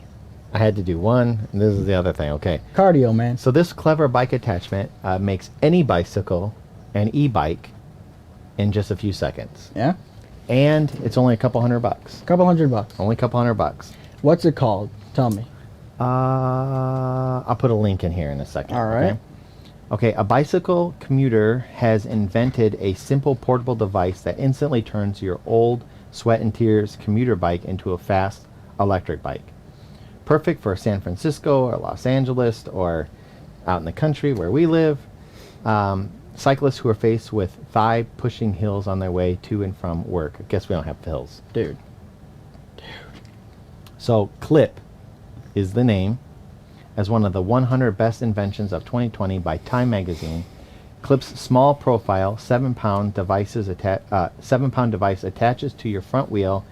I had to do one, and this is the other thing. Okay. Cardio, man. So this clever bike attachment makes any bicycle an e-bike in just a few seconds. Yeah? And it's only a couple $100. Couple $100. Only a couple $100. What's it called? Tell me. I'll put a link in here in a second. All right. Okay? Okay, a bicycle commuter has invented a simple portable device that instantly turns your old sweat and tears commuter bike into a fast electric bike. Perfect for San Francisco or Los Angeles or out in the country where we live. Cyclists who are faced with thigh-pushing hills on their way to and from work. I guess we don't have hills. Dude. So Clip is the name. As one of the 100 best inventions of 2020 by Time magazine, Clip's small profile 7-pound device attaches to your front wheel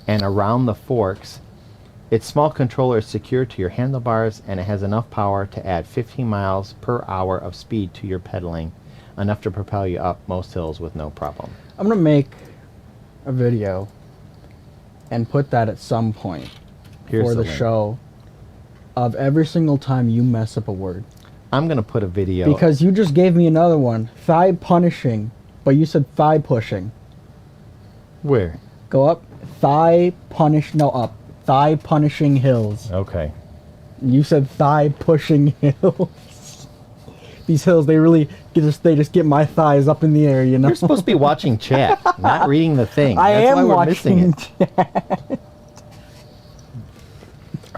and around the forks. Its small controller is secured to your handlebars, and it has enough power to add 15 miles per hour of speed to your pedaling, enough to propel you up most hills with no problem. I'm going to make a video and put that at some point Here's for the link. show of every single time you mess up a word. I'm going to put a video. Because you just gave me another one. Thigh punishing. But you said thigh pushing. Where? Go up. Thigh punish. No, up. Thigh punishing hills. Okay. You said thigh pushing hills. These hills, they just get my thighs up in the air, you know? You're supposed to be watching chat, not reading the thing. I That's why am we're missing watching it.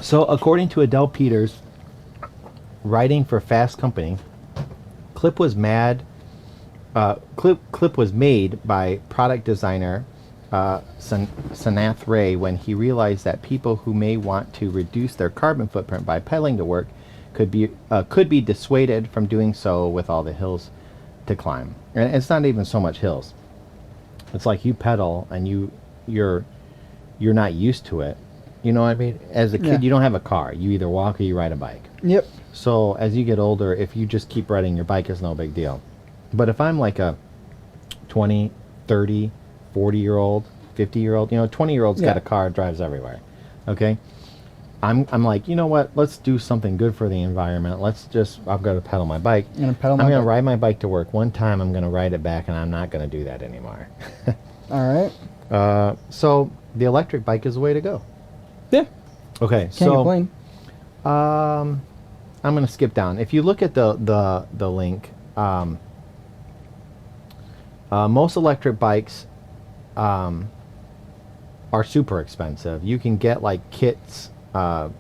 So, according to Adele Peters, writing for Fast Company, Clip was made by product designer Sanath Ray when he realized that people who may want to reduce their carbon footprint by pedaling to work could be dissuaded from doing so with all the hills to climb. And it's not even so much hills. It's like you pedal and you're not used to it. You know what I mean? As a kid, Yeah. you don't have a car. You either walk or you ride a bike. Yep. So as you get older, if you just keep riding your bike, it's no big deal. But if I'm like a 20, 30, 40-year-old, 50-year-old, 20-year-old's got Yeah. a car, drives everywhere. Okay? I'm like, you know what? Let's do something good for the environment. I've got to pedal my bike. I'm gonna pedal I'm my going to bike. ride my bike to work one time. I'm going to ride it back, and I'm not going to do that anymore. All right. So the electric bike is the way to go. Yeah. Okay, Can't complain. I'm going to skip down. If you look at the link, most electric bikes are super expensive. You can get like kits. I've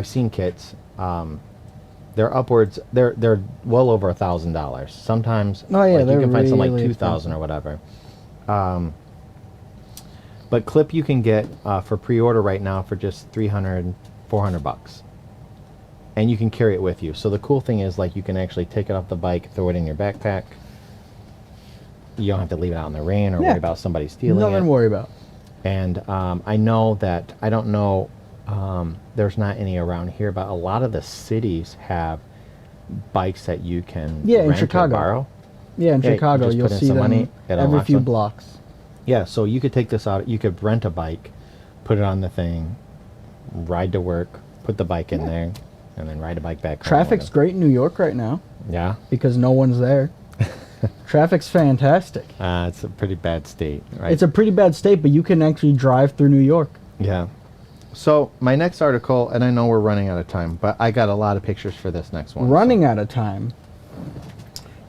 seen kits. They're well over $1,000. Sometimes Oh, yeah, like, you they're can find some like really 2,000 or whatever. But Clip you can get for pre-order right now for just $300, $400. And you can carry it with you. So the cool thing is, like, you can actually take it off the bike, throw it in your backpack. You don't have to leave it out in the rain or Yeah. worry about somebody stealing Nothing it. to worry about. And I know that, I don't know, there's not any around here, but a lot of the cities have bikes that you can Yeah, in rent or Chicago. borrow. Yeah, in Yeah, you Chicago, just you'll put in see some them money, it every unlocks few them. blocks. Yeah, so you could take this out, you could rent a bike, put it on the thing, ride to work, put the bike in there, and then ride a bike back home. Traffic's great in New York right now Yeah, because no one's there. Traffic's fantastic. it's a pretty bad state, right? It's a pretty bad state, but you can actually drive through New York. Yeah. So my next article, and I know we're running out of time, but I got a lot of pictures for this next one. Running out of time.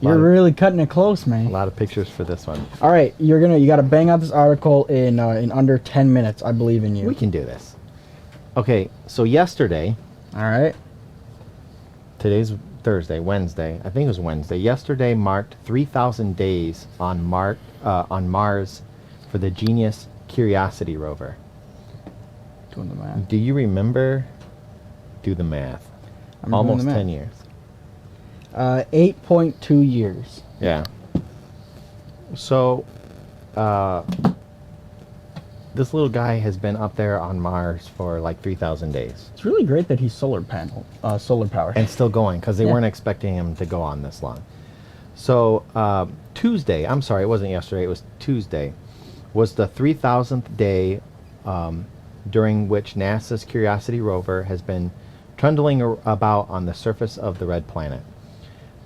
You're really cutting it close, man. A lot of pictures for this one. All right, you got to bang out this article in under 10 minutes. I believe in you. We can do this. Okay, so yesterday. All right. Today's Thursday, Wednesday. I think it was Wednesday. Yesterday marked 3,000 days on Mars for the Genius Curiosity rover. Doing the math. Do you remember? Do the math. I'm Almost doing the math. 10 years. 8.2 years. Yeah. So, this little guy has been up there on Mars for like 3,000 days. It's really great that he's solar powered. And still going, because they Yeah. weren't expecting him to go on this long. So, Tuesday, I'm sorry, it wasn't yesterday, it was Tuesday, was the 3,000th day during which NASA's Curiosity rover has been trundling about on the surface of the red planet.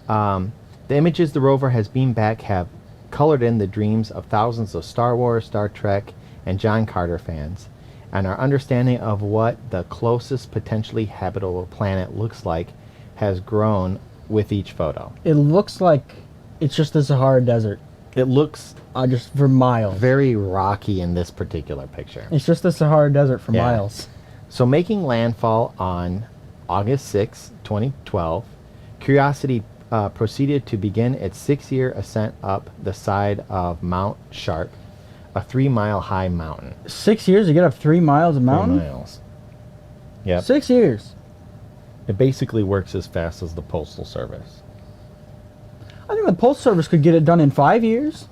The images the rover has beamed back have colored in the dreams of thousands of Star Wars, Star Trek, and John Carter fans, and our understanding of what the closest potentially habitable planet looks like has grown with each photo. It looks like it's just the Sahara Desert, It looks just for miles. very rocky in this particular picture. It's just the Sahara Desert for Yeah. miles. So making landfall on August 6, 2012, Curiosity proceeded to begin its 6-year ascent up the side of Mount Sharp, a 3-mile high mountain. 6 years to get up 3 miles of mountain? 3 miles. Yep. 6 years. It basically works as fast as the Postal Service. I think the Postal Service could get it done in 5 years.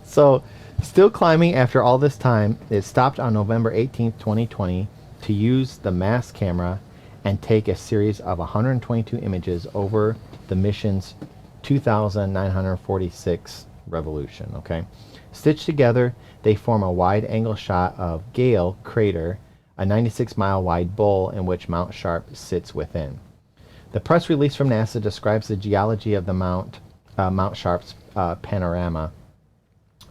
So, still climbing after all this time, it stopped on November 18th, 2020 to use the MASS camera and take a series of 122 images over the mission's 2,946 revolution, okay? Stitched together, they form a wide-angle shot of Gale Crater, a 96-mile wide bowl in which Mount Sharp sits within. The press release from NASA describes the geology of the Mount Sharp's panorama.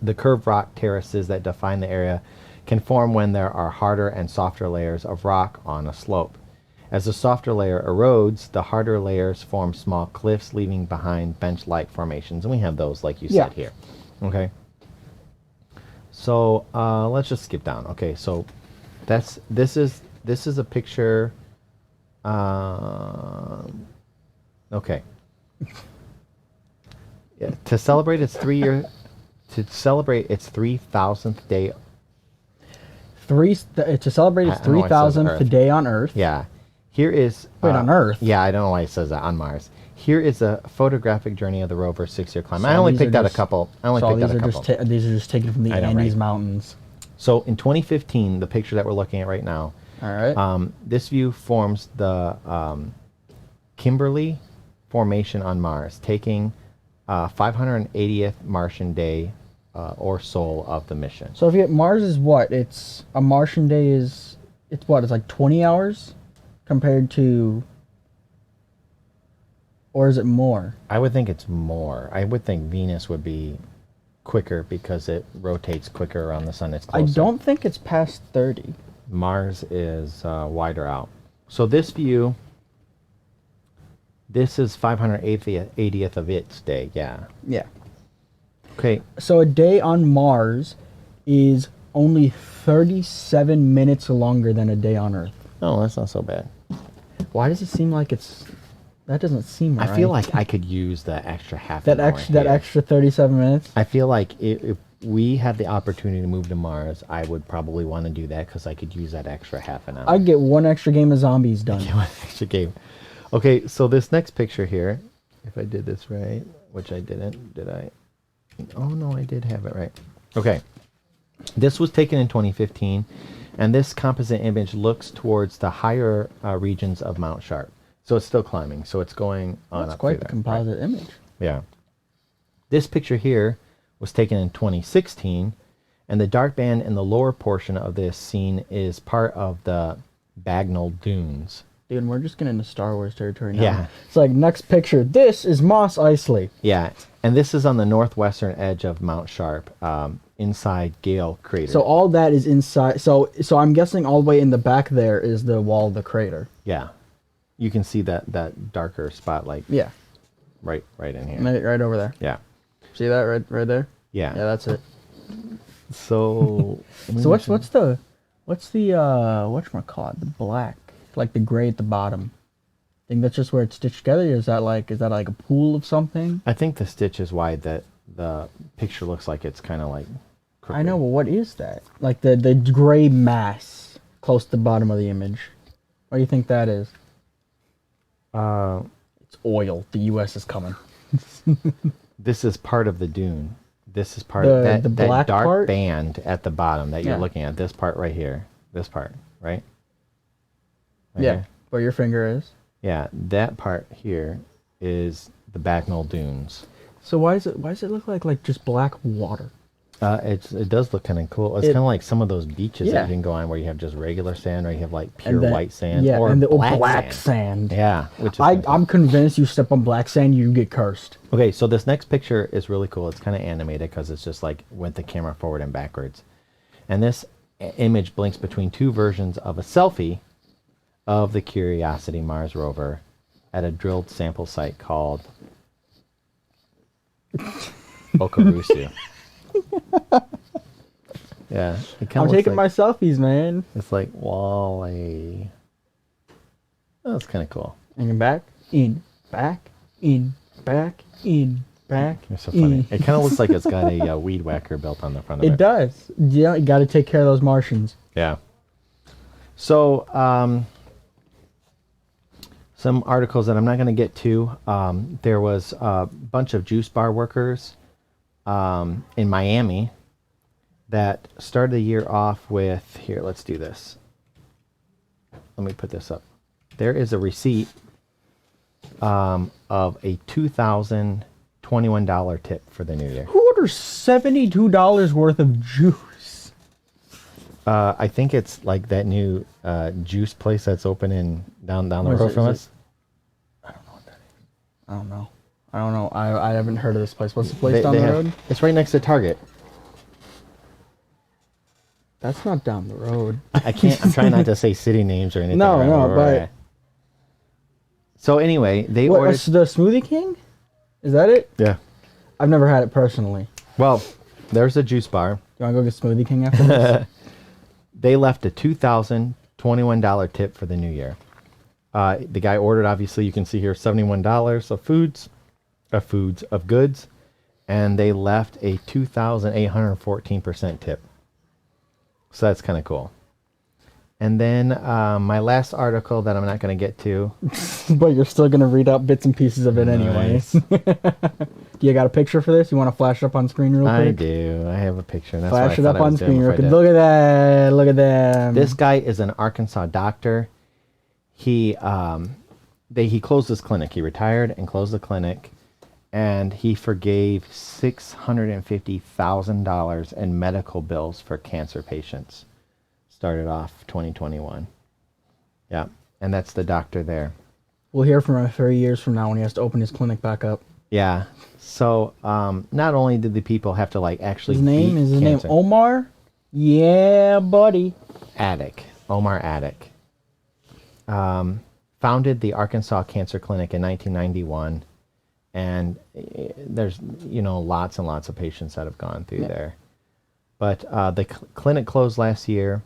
The curved rock terraces that define the area can form when there are harder and softer layers of rock on a slope. As the softer layer erodes, the harder layers form small cliffs, leaving behind bench-like formations. And we have those, like you said here. Okay. So let's just skip down. Okay, so this is a picture. Okay. Yeah, to celebrate its 3,000th day. To celebrate its I don't know why it says 3,000th Earth. day on Earth. Yeah. Here is... Wait, on Earth? Yeah, I don't know why it says that, on Mars. Here is a photographic journey of the rover's 6-year climb. So I only these picked are out a just- couple. These are just taken from the I know, Andes right? Mountains. So in 2015, the picture that we're looking at right now, All right. this view forms the Kimberley Formation on Mars, taking 580th Martian day or soul of the mission. So if you get Mars is what? It's a Martian day is it's what? It's like 20 hours compared to, or is it more? I would think it's more. I would think Venus would be quicker because it rotates quicker around the sun. It's I closer. don't think it's past 30. Mars is wider out. So this view, this is 580th of its day. Yeah. Yeah. Okay. So a day on Mars is only 37 minutes longer than a day on Earth. No, that's not so bad. Why does it seem like it's? That doesn't seem right. I feel like I could use the extra half that an hour extra that here. extra 37 minutes. I feel like if we had the opportunity to move to Mars, I would probably want to do that because I could use that extra half an hour. I'd get one extra game of zombies done. One extra game. Okay, so this next picture here, if I did this right, which I didn't, did I? Oh no, I did have it right. Okay, this was taken in 2015, and this composite image looks towards the higher regions of Mount Sharp. So it's still climbing. So it's going on That's up quite through the there, composite image. Yeah. This picture here was taken in 2016, and the dark band in the lower portion of this scene is part of the Bagnall Dunes. Dude, we're just getting into Star Wars territory now. Yeah. It's like, next picture. This is Moss Eisley. Yeah, and this is on the northwestern edge of Mount Sharp, inside Gale Crater. So all that is inside. So I'm guessing all the way in the back there is the wall of the crater. Yeah, you can see that darker spot, like Yeah. right in here. Right over there. Yeah, See that right there? yeah. Yeah, that's it. So, So what's the whatchamacallit, the black, like the gray at the bottom? Think that's just where it's stitched together? Or is that like a pool of something? I think the stitch is wide. That the picture looks like it's kind of like. Crooked. I know, but what is that? Like the gray mass close to the bottom of the image. What do you think that is? It's oil. The U.S. is coming. This is part of the dune. This is part of that black dark part? band at the bottom that you're Yeah. looking at. This part right here. This part, right? Right Yeah, here? where your finger is. Yeah, that part here is the Bagnall Dunes. So why does it look like just black water? It does look kind of cool. It's kind of like some of those beaches Yeah. that you can go on where you have just regular sand, or you have like pure then- white sand, Yeah, or and the black sand. Yeah, which is I'm convinced you step on black sand, you get cursed. okay. So this next picture is really cool. It's kind of animated because it's just like went the camera forward and backwards, and this image blinks between two versions of a selfie of the Curiosity Mars rover at a drilled sample site called Okarusu. Yeah, it kind I'm of taking like, my selfies, man. it's like Wally. Oh, that's kind of cool. And you're back, in, back, in, back, in, back. It's so funny. It kind of looks like it's got a weed whacker built on the front of it. It does. Yeah, you got to take care of those Martians. Yeah. So, some articles that I'm not going to get to. There was a bunch of juice bar workers in Miami that started the year off with, here, let's do this. Let me put this up. There is a receipt of a $2,021 tip for the new year. Who orders $72 worth of juice? I think it's like that new juice place that's open in down the What is road it? from Is us. I don't know what that is. I don't know. I haven't heard of this place. What's the place down the road? It's right next to Target. That's not down the road. I can't. I'm trying not to say city names or anything. No, right, no, where we're but- at. So anyway, they What, ordered. the Smoothie King? Is that it? Yeah. I've never had it personally. Well, there's a juice bar. You want to go get Smoothie King after this? They left a $2,021 tip for the new year. The guy ordered, obviously, you can see here, $71 of goods, and they left a 2,814% tip. So that's kind of cool. And then my last article that I'm not going to get to. But you're still going to read out bits and pieces of it anyways. You got a picture for this? You want to flash it up on screen real quick? I do. I have a picture. And that's what Flash I it thought up I on was doing screen real before I quick. did. Look at that. Look at them. This guy is an Arkansas doctor. He closed his clinic. He retired and closed the clinic, and he forgave $650,000 in medical bills for cancer patients. Started off 2021. Yeah, and that's the doctor there. We'll hear from him 3 years from now when he has to open his clinic back up. Yeah. So not only did the people have to like actually His name beat is cancer. Omar? Yeah, buddy. Omar Attic. Founded the Arkansas Cancer Clinic in 1991, and there's lots and lots of patients that have gone through there. But the clinic closed last year.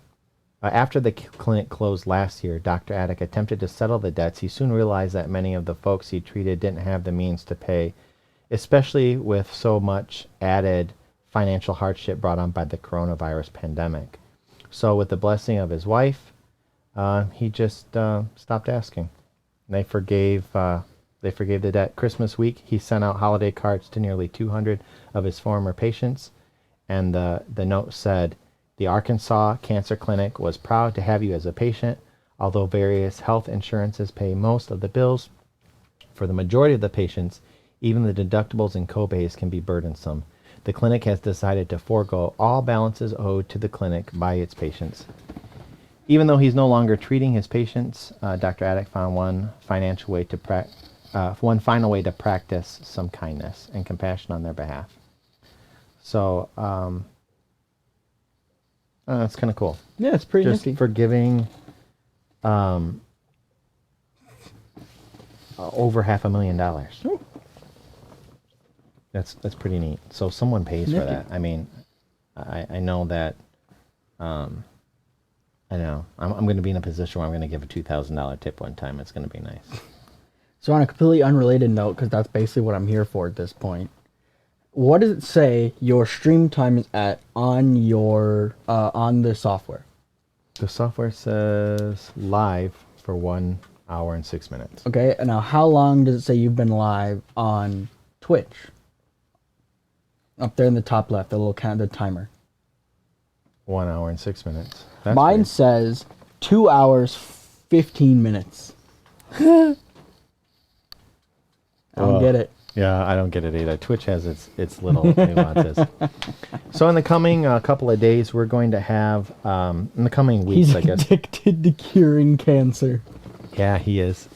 After the clinic closed last year, Dr. Attic attempted to settle the debts. He soon realized that many of the folks he treated didn't have the means to pay, especially with so much added financial hardship brought on by the coronavirus pandemic. So with the blessing of his wife, he just stopped asking. They forgave the debt. Christmas week, he sent out holiday cards to nearly 200 of his former patients, and the note said, "The Arkansas Cancer Clinic was proud to have you as a patient. Although various health insurances pay most of the bills, for the majority of the patients, even the deductibles and copays can be burdensome. The clinic has decided to forego all balances owed to the clinic by its patients." Even though he's no longer treating his patients, Dr. Attic found one final way to practice some kindness and compassion on their behalf. So it's kind of cool. Yeah, it's pretty Just nifty. forgiving over $500,000. Oh. That's pretty neat. So someone pays for Nifty. that. I mean, I know that. I know I'm going to be in a position where I'm going to give a $2,000 tip one time. It's going to be nice. So on a completely unrelated note, because that's basically what I'm here for at this point, what does it say your stream time is at on your on the software? The software says live for 1 hour and 6 minutes. Okay, and now how long does it say you've been live on Twitch? Up there in the top left, the little the timer. 1 hour and 6 minutes. That's Mine weird. says 2 hours 15 minutes. I don't get it. Yeah, I don't get it either. Twitch has its little nuances. So in the coming couple of days, we're going to have, in the coming weeks, He's I guess. addicted to curing cancer. Yeah, he is.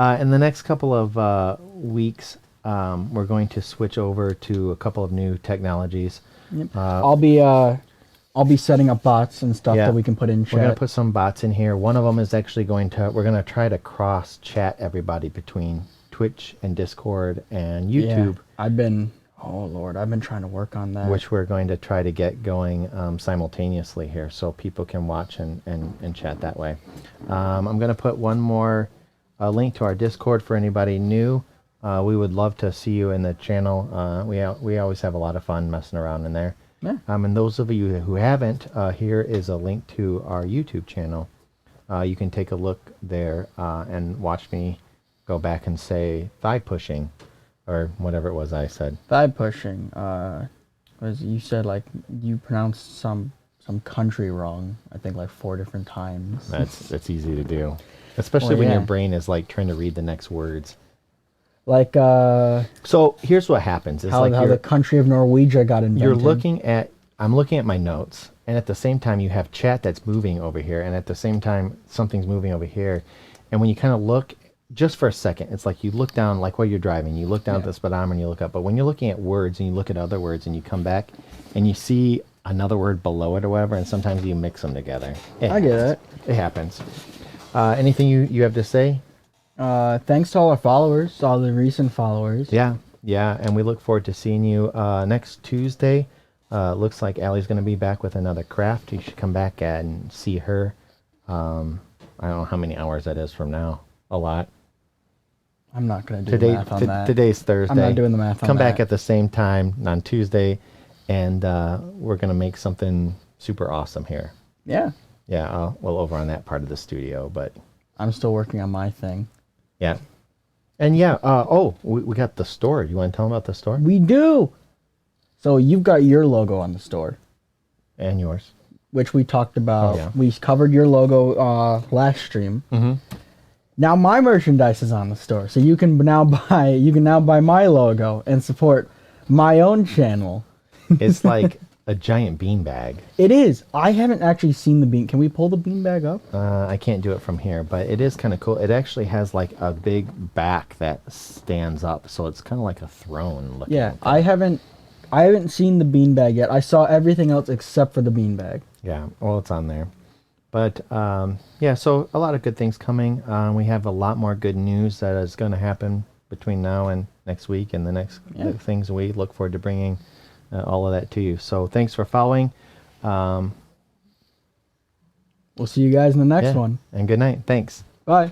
In the next couple of weeks, we're going to switch over to a couple of new technologies. Yep. I'll be setting up bots and stuff that we can put in chat. We're going to put some bots in here. One of them is actually we're going to try to cross chat everybody between Twitch and Discord and YouTube. Yeah, oh Lord, I've been trying to work on that. Which we're going to try to get going simultaneously here so people can watch and chat that way. I'm going to put one more link to our Discord for anybody new. We would love to see you in the channel. We always have a lot of fun messing around in there. Yeah. And those of you who haven't, here is a link to our YouTube channel. You can take a look there and watch me go back and say thigh pushing or whatever it was I said. Thigh pushing. Was you said like you pronounced some country wrong? I think like 4 different times. That's easy to do, especially when your yeah. brain is like trying to read the next words. Like So here's what happens: it's how like the country of Norwegia got invented. I'm looking at my notes, and at the same time you have chat that's moving over here, and at the same time something's moving over here, and when you kind of look. Just for a second, it's like you look down, like while you're driving, you look down at the speedometer and you look up. But when you're looking at words and you look at other words and you come back and you see another word below it or whatever, and sometimes you mix them together. I get it. It happens. Anything you have to say? Thanks to all our followers, all the recent followers. Yeah, and we look forward to seeing you next Tuesday. Looks like Allie's going to be back with another craft. You should come back and see her. I don't know how many hours that is from now. A lot. I'm not going to do the math on that. Today's Thursday. I'm not doing the math on Come that. back at the same time on Tuesday, and we're going to make something super awesome here. Yeah. Yeah, well, over on that part of the studio, but... I'm still working on my thing. Yeah. And we got the store. You want to tell them about the store? We do! So you've got your logo on the store. And yours. Which we talked about. Oh, yeah. We covered your logo last stream. Mm-hmm. Now my merchandise is on the store, so you can now buy my logo and support my own channel. It's like a giant beanbag. It is. I haven't actually seen the bean. Can we pull the beanbag up? I can't do it from here, but it is kind of cool. It actually has like a big back that stands up, so it's kind of like a throne looking. Yeah, thing. I haven't seen the beanbag yet. I saw everything else except for the beanbag. Yeah, well, it's on there. But, so a lot of good things coming. We have a lot more good news that is going to happen between now and next week and the next things. We look forward to bringing all of that to you. So thanks for following. We'll see you guys in the next one. And good night. Thanks. Bye.